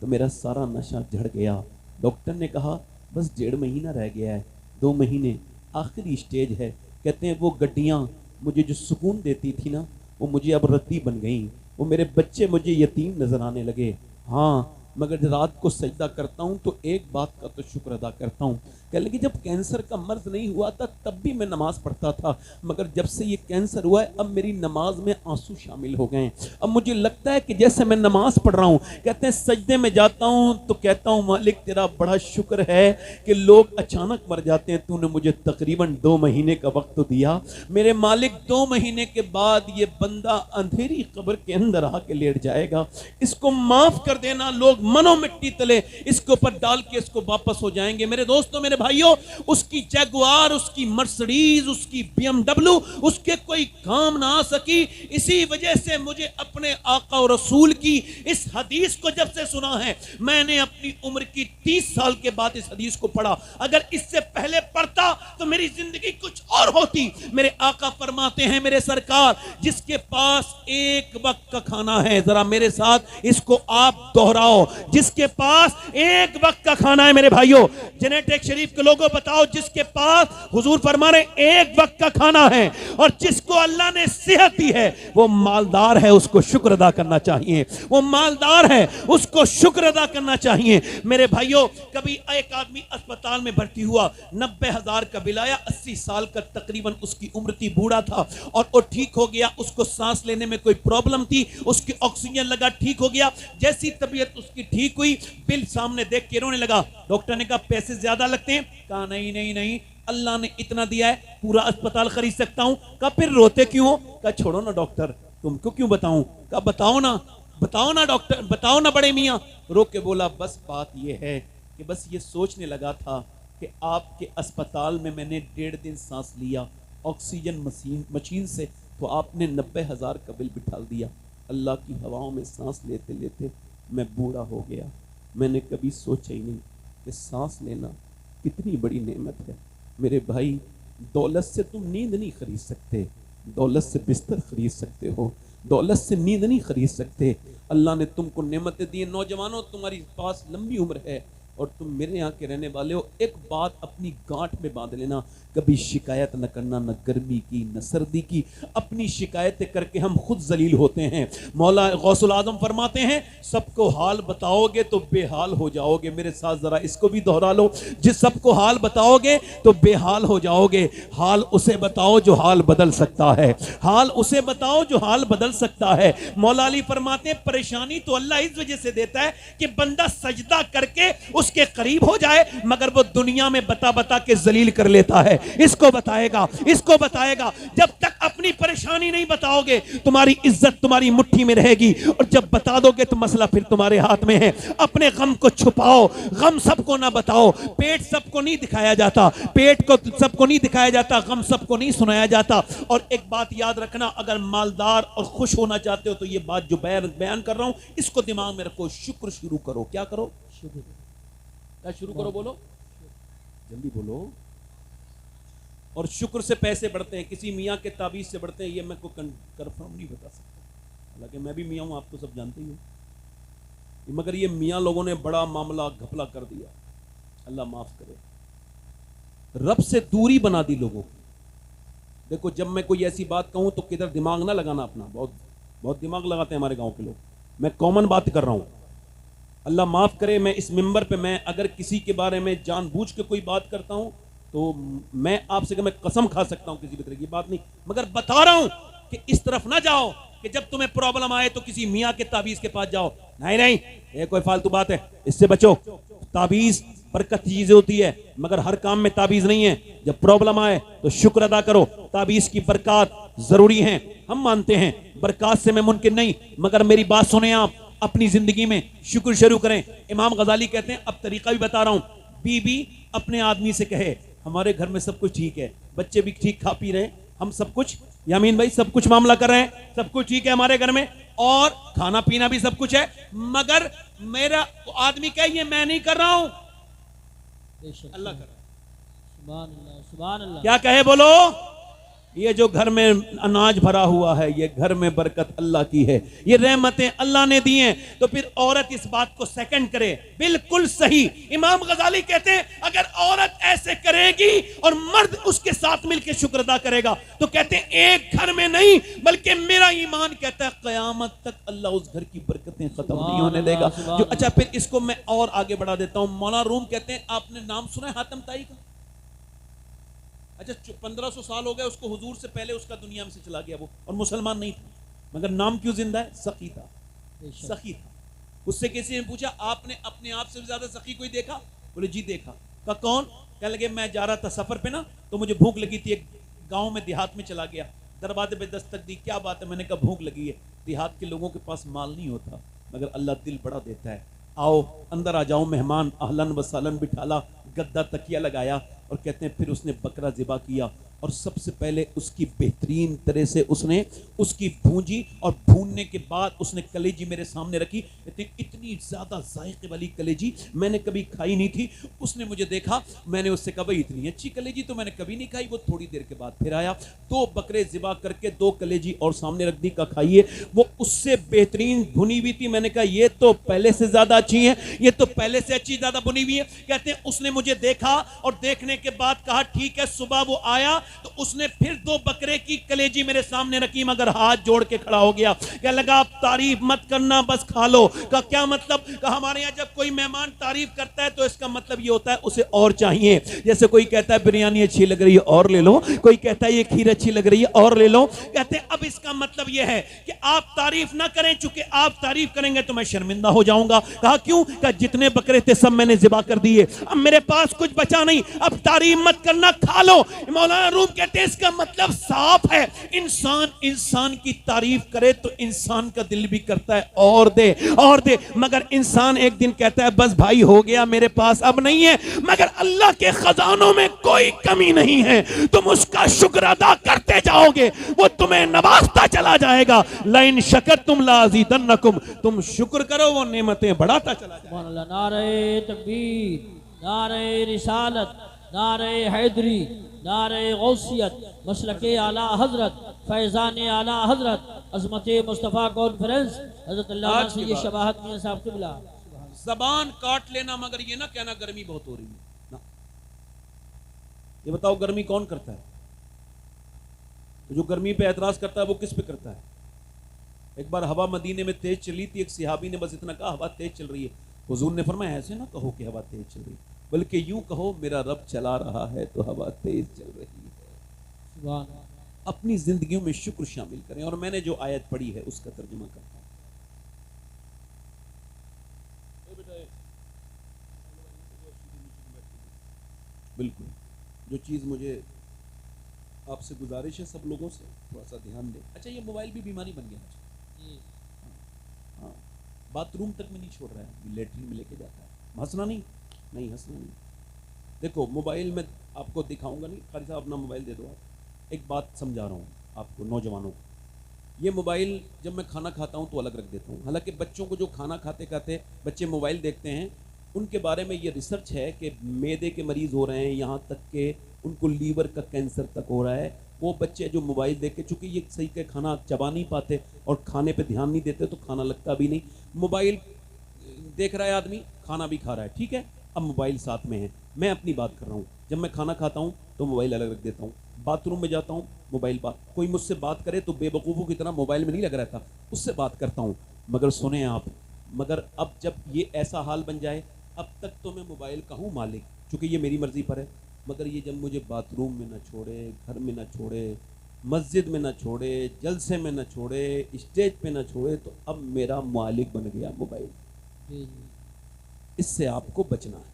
تو میرا سارا نشہ جھڑ گیا. ڈاکٹر نے کہا بس 1.5 مہینہ رہ گیا ہے, 2 مہینے, آخری اسٹیج ہے. کہتے ہیں وہ گڈیاں مجھے جو سکون دیتی تھی نا, وہ مجھے اب ردی بن گئیں, وہ میرے بچے مجھے یتیم نظر آنے لگے. ہاں مگر رات کو سجدہ کرتا ہوں تو ایک بات کا تو شکر ادا کرتا ہوں. کہنے لگے جب کینسر کا مرض نہیں ہوا تھا تب بھی میں نماز پڑھتا تھا, مگر جب سے یہ کینسر ہوا ہے اب میری نماز میں آنسو شامل ہو گئے ہیں. اب مجھے لگتا ہے کہ جیسے میں نماز پڑھ رہا ہوں, کہتے ہیں سجدے میں جاتا ہوں تو کہتا ہوں مالک تیرا بڑا شکر ہے کہ لوگ اچانک مر جاتے ہیں, تو نے مجھے تقریباً 2 مہینے کا وقت تو دیا. میرے مالک 2 مہینے کے بعد یہ بندہ اندھیری قبر کے اندر آ کے لیٹ جائے گا, اس کو معاف کر دینا. لوگ منو مٹی تلے اس کے اوپر ڈال کے اس کو واپس ہو جائیں گے. میرے دوستوں میرے بھائیوں, اس کی جیگوار, اس کی مرسڈیز, اس کی BMW اس کے کوئی کام نہ آ سکی. اسی وجہ سے مجھے اپنے آقا و رسول کی اس حدیث کو جب سے سنا ہے, میں نے اپنی عمر کی 30 سال کے بعد اس حدیث کو پڑھا. اگر اس سے پہلے پڑھتا تو میری زندگی کچھ اور ہوتی. میرے آقا فرماتے ہیں میرے سرکار, جس کے پاس ایک وقت کا کھانا ہے, ذرا میرے ساتھ اس کو آپ دوہراؤ, جس کے پاس ایک وقت کا کھانا ہے. میرے بھائیوں جنیٹک شریف کے لوگوں بتاؤ, جس کے پاس حضور فرما رہے ایک وقت کا کھانا ہے اور جس کو اللہ نے صحت دی ہے وہ مالدار ہے, اس کو شکر ادا کرنا چاہیے. وہ مالدار ہے, اس کو شکر ادا کرنا چاہیے. میرے بھائیوں کبھی ایک آدمی اسپتال میں بھرتی ہوا, 90,000 کا بل آیا, 80 سال کا تقریباً اس کی عمر تھی, بوڑھا تھا اور وہ ٹھیک ہو گیا. اس کو سانس لینے میں کوئی پرابلم تھی, اس کی آکسیجن لگا, ٹھیک ہو گیا. جیسی طبیعت اس کی ٹھیک ہوئی, بل سامنے دیکھ کے رونے لگا. ڈاکٹر نے کہا پیسے زیادہ لگتے ہیں؟ کہا نہیں نہیں نہیں, اللہ نے اتنا دیا ہے, پورا اسپتال خرید سکتا ہوں. کہا پھر روتے کیوں ہو؟ کہا چھوڑو نا ڈاکٹر, تم کو کیوں بتاؤں. کہا بتاؤ نا ڈاکٹر, بتاؤ نا بڑے میاں. رو کے بولا بس بات یہ ہے کہ بس یہ سوچنے لگا تھا کہ آپ کے اسپتال میں نے 1.5 دن سانس لیا آکسیجن مشین سے, تو آپ نے 90,000 کا بل بٹھال دیا. اللہ کی ہواؤں میں سانس لیتے لیتے میں بوڑھا ہو گیا. میں نے کبھی سوچا ہی نہیں کہ سانس لینا کتنی بڑی نعمت ہے. میرے بھائی دولت سے تم نیند نہیں خرید سکتے, دولت سے بستر خرید سکتے ہو, دولت سے نیند نہیں خرید سکتے. اللہ نے تم کو نعمتیں دی. نوجوانوں تمہاری پاس لمبی عمر ہے اور تم میرے یہاں کے رہنے والے ہو. ایک بات اپنی گانٹھ میں باندھ لینا, کبھی شکایت نہ کرنا, نہ گرمی کی نہ سردی کی. اپنی شکایتیں کر کے ہم خود ذلیل ہوتے ہیں. مولا غوث العظم فرماتے ہیں سب کو حال بتاؤ گے تو بے حال ہو جاؤ گے. میرے ساتھ ذرا اس کو بھی دوہرا لو, جس سب کو حال بتاؤ گے تو بے حال ہو جاؤ گے. حال اسے بتاؤ جو حال بدل سکتا ہے, حال اسے بتاؤ جو حال بدل سکتا ہے. مولا علی فرماتے ہیں پریشانی تو اللہ اس وجہ سے دیتا ہے کہ بندہ سجدہ کر کے اس کے قریب ہو جائے, مگر وہ دنیا میں بتا کے ذلیل کر لیتا ہے. اس کو بتائے گا. جب تک اپنی پریشانی نہیں بتاؤ گے تمہاری عزت تمہاری مٹھی میں رہے گی, اور جب بتا دو گے تو مسئلہ پھر تمہارے ہاتھ میں ہے. اپنے غم کو چھپاؤ, غم سب کو نہ بتاؤ. پیٹ سب کو نہیں دکھایا جاتا, سب کو نہیں دکھایا جاتا, غم سب کو نہیں سنایا جاتا. اور ایک بات یاد رکھنا, اگر مالدار اور خوش ہونا چاہتے ہو تو یہ بات جو بیان کر رہا ہوں اس کو دماغ میں رکھو. شکر شروع کرو. کیا کرو؟ کیا شروع کرو؟ بولو جلدی بولو. اور شکر سے پیسے بڑھتے ہیں, کسی میاں کے تعویذ سے بڑھتے ہیں, یہ میں کو کنفرم نہیں بتا سکتا, حالانکہ میں بھی میاں ہوں, آپ تو سب جانتے ہی ہو. مگر یہ میاں لوگوں نے بڑا معاملہ گھپلا کر دیا, اللہ معاف کرے. رب سے دوری بنا دی لوگوں کی. دیکھو جب میں کوئی ایسی بات کہوں تو کدھر دماغ نہ لگانا اپنا, بہت دماغ لگاتے ہیں ہمارے گاؤں کے لوگ. میں کامن بات کر رہا ہوں, اللہ معاف کرے. میں اس ممبر پہ میں اگر کسی کے بارے میں جان بوجھ کے کوئی بات کرتا ہوں تو میں آپ سے کہ میں قسم کھا سکتا ہوں, کسی بھی طرح کی بات نہیں, مگر بتا رہا ہوں کہ اس طرف نہ جاؤ کہ جب تمہیں پرابلم آئے تو کسی میاں کے تعویذ کے پاس جاؤ. نہیں, یہ کوئی فالتو بات ہے, اس سے بچو. تعویذ برکت کی چیزیں ہوتی ہے مگر ہر کام میں تعویذ نہیں ہے. جب پرابلم آئے تو شکر ادا کرو. تعویذ کی برکات ضروری ہیں, ہم مانتے ہیں, برکات سے میں ممکن نہیں, مگر میری بات سنیں آپ, اپنی زندگی میں شکر شروع کریں. امام غزالی کہتے ہیں, اب طریقہ بھی بتا رہا ہوں, بی اپنے آدمی سے کہے ہمارے گھر میں سب کچھ ٹھیک ہے, بچے بھی ٹھیک کھا پی رہے ہیں, ہم سب کچھ, یامین بھائی سب کچھ معاملہ کر رہے ہیں, سب کچھ ٹھیک ہے ہمارے گھر میں, اور کھانا پینا بھی سب کچھ ہے, مگر میرا آدمی کہے یہ میں نہیں کر رہا ہوں, اللہ کر رہا ہے. سبحان اللہ. کیا کہے بولو؟ یہ جو گھر میں اناج بھرا ہوا ہے یہ گھر میں برکت اللہ کی ہے, یہ رحمتیں اللہ نے دی ہیں. تو پھر عورت اس بات کو سیکنڈ کرے, بالکل صحیح. امام غزالی کہتے ہیں اگر عورت ایسے کرے گی اور مرد اس کے ساتھ مل کے شکر ادا کرے گا تو کہتے ہیں ایک گھر میں نہیں بلکہ میرا ایمان کہتا ہے قیامت تک اللہ اس گھر کی برکتیں ختم نہیں ہونے دے گا. جو اچھا پھر اس کو میں اور آگے بڑھا دیتا ہوں. مولانا روم کہتے ہیں, آپ نے نام سنا ہے حاتم طائی کا؟ اچھا 1500 سال ہو گئے اس کو, حضور سے پہلے اس کا دنیا میں سے چلا گیا وہ, اور مسلمان نہیں تھا, مگر نام کیوں زندہ ہے؟ سخی تھا, سخی تھا. اس سے کسی نے پوچھا آپ نے اپنے آپ سے زیادہ سخی کوئی دیکھا؟ بولے جی دیکھا. کہا کون؟ کہنے لگے میں جا رہا تھا سفر پہ نا, تو مجھے بھوک لگی تھی, ایک گاؤں میں دیہات میں چلا گیا, دروازے پہ دستک دی, کیا بات ہے؟ میں نے کہا بھوک لگی ہے. دیہات کے لوگوں کے پاس مال نہیں ہوتا مگر اللہ دل بڑا دیتا ہے, آؤ اندر آ جاؤ مہمان, اہلن و سہلن بٹھالا, گدا تکیہ لگایا, اور کہتے ہیں پھر اس نے بکرا ذبح کیا اور سب سے پہلے اس کی بہترین طرح سے اس نے اس کی بھونجی, اور بھوننے کے بعد اس نے کلیجی میرے سامنے رکھی. کہتے ہیں اتنی زیادہ ذائقے والی کلیجی میں نے کبھی کھائی نہیں تھی. اس نے مجھے دیکھا, میں نے اس سے کہا بھائی اتنی اچھی کلیجی تو میں نے کبھی نہیں کھائی. وہ تھوڑی دیر کے بعد پھر آیا, 2 بکرے ذبح کر کے 2 کلیجی اور سامنے رکھ دی, کا کھائیے. وہ اس سے بہترین بھنی ہوئی تھی. میں نے کہا یہ تو پہلے سے زیادہ اچھی ہے, یہ تو پہلے سے اچھی زیادہ بنی ہوئی ہے. کہتے ہیں اس نے مجھے دیکھا اور دیکھنے کے بعد کہا ٹھیک ہے. صبح وہ آیا تو اس نے پھر 2 بکرے کی کلیجی میرے سامنے رکھی, مگر ہاتھ جوڑ کے کھڑا ہو گیا. کہنے لگا آپ تعریف مت کرنا, بس کھا لو. کہا کیا مطلب؟ کہا ہمارے یہاں جب کوئی مہمان تعریف کرتا ہے تو اس کا مطلب یہ ہوتا ہے اسے اور چاہیے. جیسے کوئی کہتا ہے بریانی اچھی لگ رہی ہے اور لے لو, کوئی کہتا ہے یہ کھیر اچھی لگ رہی ہے اور لے لو. کہتے ہیں اب اس کا مطلب یہ ہے کہ آپ تعریف نہ کریں, چونکہ آپ تعریف کریں گے تو میں شرمندہ ہو جاؤں گا. کہا کیوں؟ کہا جتنے بکرے تھے سب میں نے ذبح کر دیے, اب میرے پاس کچھ بچا نہیں, اب تعریف مت کرنا, کھا لو. مولانا روم کہتے ہیں اس کا مطلب صاف ہے, انسان کی تعریف کرے تو انسان کا دل بھی کرتا ہے اور دے اور دے, مگر انسان ایک دن کہتا ہے بس بھائی ہو گیا میرے پاس اب نہیں ہے. مگر اللہ کے خزانوں میں کوئی کمی نہیں ہے, تم اس کا شکر ادا کرتے جاؤ گے وہ تمہیں نوازتا چلا جائے گا. لئن شکرتم لازیدنکم, تم شکر کرو وہ نعمتیں بڑھاتا چلا جائے گا. سبحان اللہ. نعرہ تکبیر, نعرہ رسالت, نعرہ حیدری, نعرہ غوثیت, مسلک اعلی حضرت, فیضان اعلی حضرت, عظمت مصطفیٰ کانفرنس, حضرت علامہ سید شباہت میاں صاحب قبلہ. زبان کاٹ لینا مگر یہ نہ کہنا گرمی بہت ہو رہی ہے. یہ بتاؤ گرمی کون کرتا ہے؟ جو گرمی پہ اعتراض کرتا ہے وہ کس پہ کرتا ہے؟ ایک بار ہوا مدینے میں تیز چلی تھی, ایک صحابی نے بس اتنا کہا ہوا تیز چل رہی ہے. حضور نے فرمایا ایسے نہ کہو کہ ہوا تیز چل رہی ہے, بلکہ یوں کہو میرا رب چلا رہا ہے تو ہوا تیز چل رہی ہے. سبحان اللہ. اپنی زندگیوں میں شکر شامل کریں. اور میں نے جو آیت پڑھی ہے اس کا ترجمہ کرتا ہوں. بالکل جو چیز مجھے آپ سے گزارش ہے سب لوگوں سے تھوڑا سا دھیان دیں. اچھا یہ موبائل بھی بیماری بن گیا, ہاں باتھ روم تک میں نہیں چھوڑ رہا ہے, لیٹرین میں لے کے جاتا ہے. ہنسنا نہیں, ہنسنا نہیں. دیکھو موبائل میں آپ کو دکھاؤں گا نہیں, قاری صاحب اپنا موبائل دے دو. آپ ایک بات سمجھا رہا ہوں آپ کو, نوجوانوں کو. یہ موبائل جب میں کھانا کھاتا ہوں تو الگ رکھ دیتا ہوں. حالانکہ بچوں کو جو کھانا کھاتے کھاتے بچے موبائل دیکھتے ہیں, ان کے بارے میں یہ ریسرچ ہے کہ معدے کے مریض ہو رہے ہیں, یہاں تک کہ ان کو لیور کا کینسر تک ہو رہا ہے. وہ بچے جو موبائل دیکھ کے, چونکہ یہ صحیح کہ کھانا چبا نہیں پاتے اور کھانے پہ دھیان نہیں دیتے تو کھانا لگتا بھی نہیں. موبائل دیکھ رہا ہے آدمی, کھانا بھی کھا رہا ہے, ٹھیک ہے, اب موبائل ساتھ میں ہے. میں اپنی بات کر رہا ہوں, جب میں کھانا کھاتا ہوں تو موبائل الگ رکھ دیتا ہوں, باتھ روم میں جاتا ہوں موبائل کوئی مجھ سے بات کرے تو بے وقوفوں کی طرح موبائل میں نہیں لگ رہتا, اس سے بات کرتا ہوں. مگر سنیں آپ, مگر اب جب یہ ایسا حال بن جائے, اب تک تو میں موبائل کا ہوں مالک, چونکہ یہ میری مرضی پر ہے. مگر یہ جب مجھے باتھ روم میں نہ چھوڑے, گھر میں نہ چھوڑے, مسجد میں نہ چھوڑے, جلسے میں نہ چھوڑے, اسٹیج پہ نہ چھوڑے, تو اب میرا مالک بن گیا موبائل. اس سے آپ کو بچنا ہے.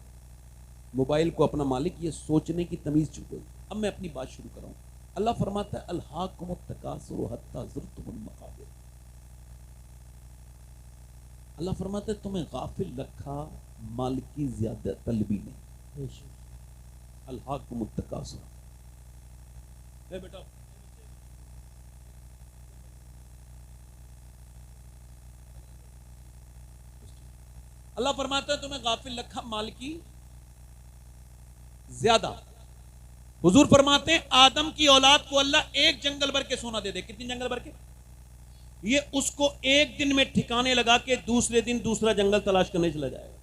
موبائل کو اپنا مالک یہ سوچنے کی تمیز چکو. اب میں اپنی بات شروع کراؤں. اللہ فرماتا ہے الہاکم التکاثر حتی زرتم المقابر. اللہ فرماتا ہے تمہیں غافل رکھا مال کی زیادہ طلبی نے. الہاکم التکاثر. بیٹا اللہ فرماتا ہے تمہیں غافل رکھا مال کی زیادہ حضور فرماتے ہیں آدم کی اولاد کو اللہ ایک جنگل بھر کے سونا دے دے. کتنی جنگل بھر کے؟ یہ اس کو ایک دن میں ٹھکانے لگا کے دوسرے دن دوسرا جنگل تلاش کرنے چلا جائے گا.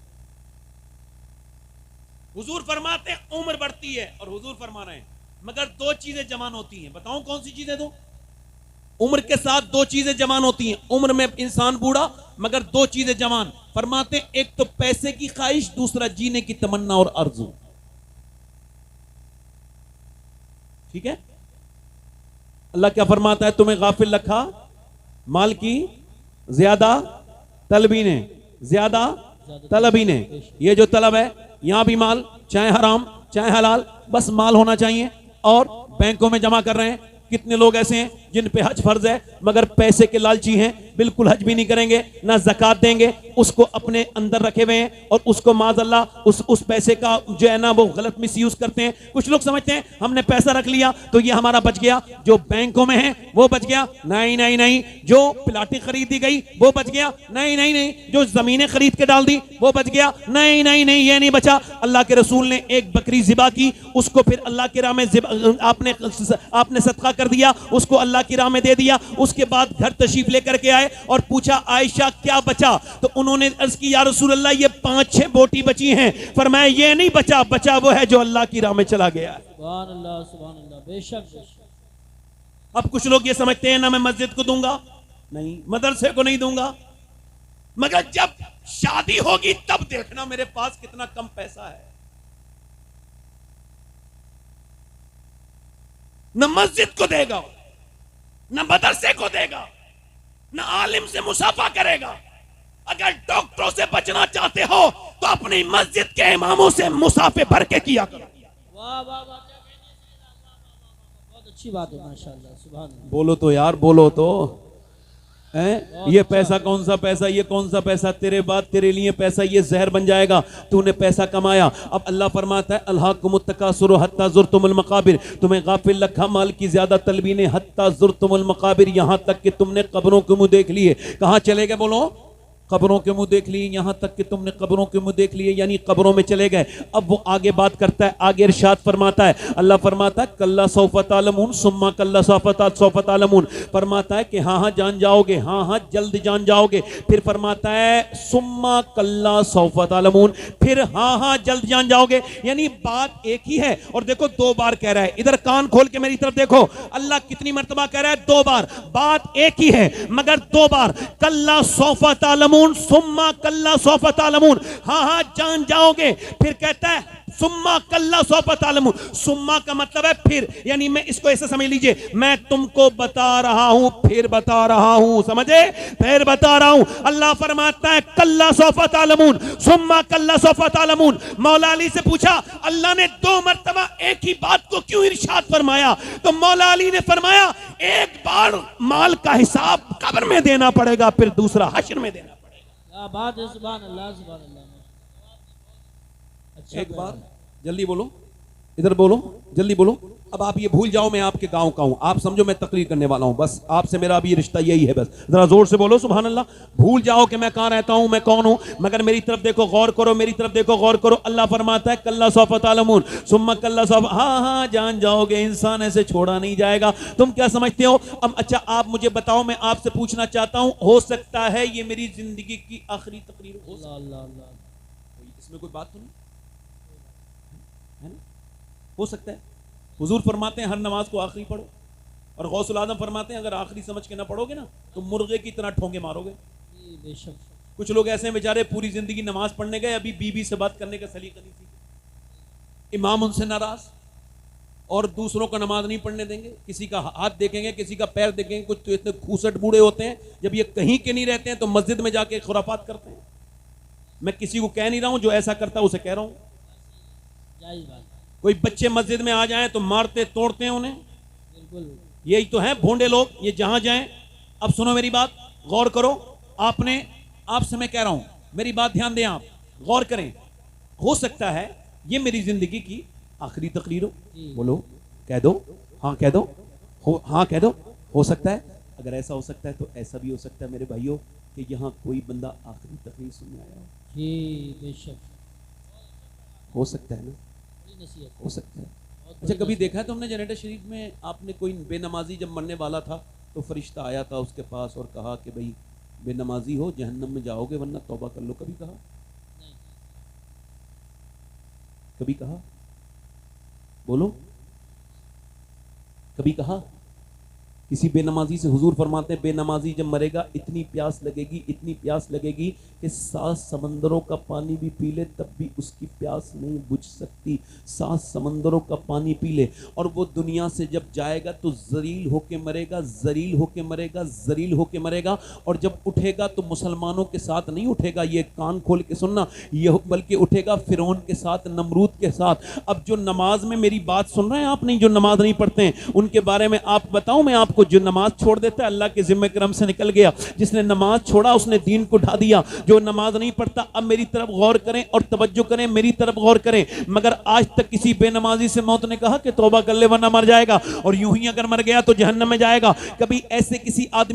حضور فرماتے ہیں عمر بڑھتی ہے، اور حضور فرما رہے ہیں مگر دو چیزیں جوان ہوتی ہیں. بتاؤں کون سی چیزیں؟ دو عمر کے ساتھ دو چیزیں جوان ہوتی ہیں. عمر میں انسان بوڑھا مگر دو چیزیں جوان. فرماتے ہیں ایک تو پیسے کی خواہش، دوسرا جینے کی تمنا اور آرزو. ٹھیک ہے؟ اللہ کیا فرماتا ہے؟ تمہیں غافل رکھا مال کی زیادہ طلبی نے، زیادہ طلبی نے. یہ جو طلب ہے یہاں بھی مال، چاہے حرام چاہے حلال، بس مال ہونا چاہیے. اور بینکوں میں جمع کر رہے ہیں. کتنے لوگ ایسے ہیں جن پہ حج فرض ہے مگر پیسے کے لالچی ہیں، بالکل حج بھی نہیں کریں گے، نہ زکات دیں گے، اس کو اپنے اندر رکھے ہوئے ہیں اور اس کو معاذ اللہ اس پیسے کا جو ہے نا وہ غلط مس یوز کرتے ہیں. کچھ لوگ سمجھتے ہیں ہم نے پیسہ رکھ لیا تو یہ ہمارا بچ گیا، جو بینکوں میں ہے وہ بچ گیا. نہیں نہیں نہیں. جو پلاٹیں خریدی گئی وہ بچ گیا. نہیں نہیں نہیں. جو زمینیں خرید کے ڈال دی وہ بچ گیا. نہیں نہیں نہیں، یہ نہیں بچا. اللہ کے رسول نے ایک بکری ذبح کی، اس کو پھر اللہ کی راہ میں آپ نے صدقہ کر دیا، اس کو اللہ کی راہ میں دے دیا. اس کے بعد گھر تشریف لے کر کے آئے اور پوچھا عائشہ کیا بچا؟ تو انہوں نے عرض کی یا رسول اللہ یہ 5-6 بوٹی بچی ہیں. فرمایا یہ نہیں بچا، بچا وہ ہے جو اللہ کی راہ میں چلا گیا. سبحان اللہ سبحان اللہ. بے شک بے شک. اب کچھ لوگ یہ سمجھتے ہیں نہ میں مسجد کو دوں گا، نہیں مدرسے کو نہیں دوں گا، مگر جب شادی ہوگی تب دیکھنا میرے پاس کتنا کم پیسہ ہے. نہ مسجد کو دے گا، نہ مدرسے کو دے گا، نہ عالم سے مصافحہ کرے گا. اگر ڈاکٹروں سے بچنا چاہتے ہو تو اپنی مسجد کے اماموں سے مصافحے بھر کے کیا کرو. واہ واہ واہ. بہت اچھی بات ہے ماشاءاللہ. سبحان اللہ. بولو تو یار، بولو تو. یہ پیسہ کون سا پیسہ؟ یہ کون سا پیسہ؟ تیرے بعد تیرے لیے پیسہ یہ زہر بن جائے گا. تو نے پیسہ کمایا. اب اللہ فرماتا ہے الہاکم التکاثر حتی زرتم المقابر. تمہیں غافل رکھا مال کی زیادہ طلبی نے حتی زرتم المقابر، یہاں تک کہ تم نے قبروں کے منہ دیکھ لیے. کہاں چلے گئے؟ بولو. قبروں کے منہ دیکھ لیے. یہاں تک کہ تم نے قبروں کے منہ دیکھ لیے، یعنی قبروں میں چلے گئے. اب وہ آگے بات کرتا ہے، آگے ارشاد فرماتا ہے. اللہ فرماتا ہے کلا سوف تعلمون ثم کلا سوف تعلمون. فرماتا ہے کہ ہاں ہاں جان جاؤ گے، ہاں ہاں جلد جان جاؤ گے. پھر فرماتا ہے ثم کلا سوف تعلمون، پھر ہاں ہاں جلد جان جاؤ گے. یعنی بات ایک ہی ہے. اور دیکھو 2 بار کہہ رہا ہے. ادھر کان کھول کے میری طرف دیکھو. اللہ کتنی مرتبہ کہہ رہا ہے؟ 2 بار. بات ایک ہی ہے مگر 2 بار. کلا سوف تعلمون ثم کلا سوف تعلمون، ہاں ہاں جان جاؤ گے. پھر کہتا ہے ثم کلا سوف تعلمون. ثم کا مطلب ہے پھر، یعنی میں اس کو ایسے سمجھ لیجئے میں تم کو بتا رہا ہوں پھر بتا رہا ہوں. سمجھے؟ پھر بتا رہا ہوں. اللہ فرماتا ہے کلا سوف تعلمون ثم کلا سوف تعلمون. مولا علی سے پوچھا اللہ نے 2 مرتبہ ایک ہی بات کو کیوں ارشاد فرمایا؟ تو مولا علی نے فرمایا ایک بار مال کا حساب قبر میں دینا پڑے گا، پھر دوسرا حشر میں دینا. کیا بات ہے. سبحان اللہ سبحان اللہ. اچھا ایک بار جلدی بولو، ادھر بولو جلدی بولو. اب آپ یہ بھول جاؤ میں آپ کے گاؤں کا ہوں، آپ سمجھو میں تقریر کرنے والا ہوں. بس آپ سے میرا ابھی رشتہ یہی ہے. بس ذرا زور سے بولو سبحان اللہ. بھول جاؤ کہ میں کہاں رہتا ہوں، میں کون ہوں، مگر میری طرف دیکھو، غور کرو، میری طرف دیکھو، غور کرو. اللہ فرماتا ہے کلا سوف تعلمون ثم کلا سوف، ہاں ہاں جان جاؤ گے. انسان ایسے چھوڑا نہیں جائے گا. تم کیا سمجھتے ہو؟ اب اچھا آپ مجھے بتاؤ، میں آپ سے پوچھنا چاہتا ہوں، ہو سکتا ہے یہ میری زندگی کی آخری تقریر ہو؟ اللہ اللہ اللہ. اس میں کوئی بات تو نہیں ہے نا؟ ہو سکتا ہے. حضور فرماتے ہیں ہر نماز کو آخری پڑھو، اور غوث العظم فرماتے ہیں اگر آخری سمجھ کے نہ پڑھو گے نا تو مرغے کی طرح ٹھونگے مارو گے. بے شک. کچھ لوگ ایسے ہیں بیچارے پوری زندگی نماز پڑھنے گئے، ابھی بیوی سے بات کرنے کا سلیقہ نہیں سیکھے، امام ان سے ناراض، اور دوسروں کو نماز نہیں پڑھنے دیں گے. کسی کا ہاتھ دیکھیں گے، کسی کا پیر دیکھیں گے. کچھ تو اتنے کھوسٹ بوڑھے ہوتے ہیں جب یہ کہیں کے نہیں رہتے ہیں تو مسجد میں جا کے خرافات کرتے ہیں. میں کسی کو کہہ نہیں رہا ہوں، جو ایسا کرتا ہے اسے کہہ رہا ہوں. جائز بات. کوئی بچے مسجد میں آ جائیں تو مارتے توڑتے ہیں انہیں. بالکل. یہی تو ہیں بھونڈے لوگ، یہ جہاں جائیں. اب سنو میری بات، غور کرو. آپ سے میں کہہ رہا ہوں، میری بات دھیان دیں، آپ غور کریں. ہو سکتا ہے یہ میری زندگی کی آخری تقریر ہو. بولو، کہہ دو، ہاں کہہ دو، ہاں کہہ دو. ہو سکتا ہے. اگر ایسا ہو سکتا ہے تو ایسا بھی ہو سکتا ہے میرے بھائیوں کہ یہاں کوئی بندہ آخری تقریر سننے آیا ہو. جی بے شک. ہو سکتا ہے نا، ہو سکتا ہے. اچھا کبھی دیکھا ہے تم نے جنریٹر شریف میں آپ نے کوئی بے نمازی جب مرنے والا تھا تو فرشتہ آیا تھا اس کے پاس اور کہا کہ بھئی بے نمازی ہو جہنم میں جاؤ گے ورنہ توبہ کر لو؟ کبھی کہا؟ کبھی کہا؟ بولو، کبھی کہا؟ کسی بے نمازی سے حضور فرماتے ہیں بے نمازی جب مرے گا اتنی پیاس لگے گی، اتنی پیاس لگے گی کہ 7 سمندروں کا پانی بھی پی لے تب بھی اس کی پیاس نہیں بجھ سکتی۔ 7 سمندروں کا پانی پی لے، اور وہ دنیا سے جب جائے گا تو ذلیل ہو کے مرے گا، ذلیل ہو کے مرے گا، ذلیل ہو کے مرے گا، اور جب اٹھے گا تو مسلمانوں کے ساتھ نہیں اٹھے گا، یہ کان کھول کے سننا، یہ بلکہ اٹھے گا فرعون کے ساتھ، نمرود کے ساتھ۔ اب جو نماز میں میری بات سن رہے ہیں آپ، نہیں جو نماز نہیں پڑھتے ہیں ان کے بارے میں آپ بتاؤں میں آپ کو، جو نماز چھوڑ دیتا ہے اللہ کے ذمہ کرم سے نکل گیا، جس نے نماز چھوڑا اس نے دین کو ڈھا دیا۔ جو نماز نہیں پڑھتا، اب میری طرف غور کریں اور توجہ کریں، میری طرف غور کریں، مگر آج تک کسی بے نمازی سے موت نے کہا کہ توبہ کر لے ورنہ مر جائے گا، اور یوں ہی اگر مر گیا تو جہنم میں جائے گا؟ کبھی ایسے کسی آدمی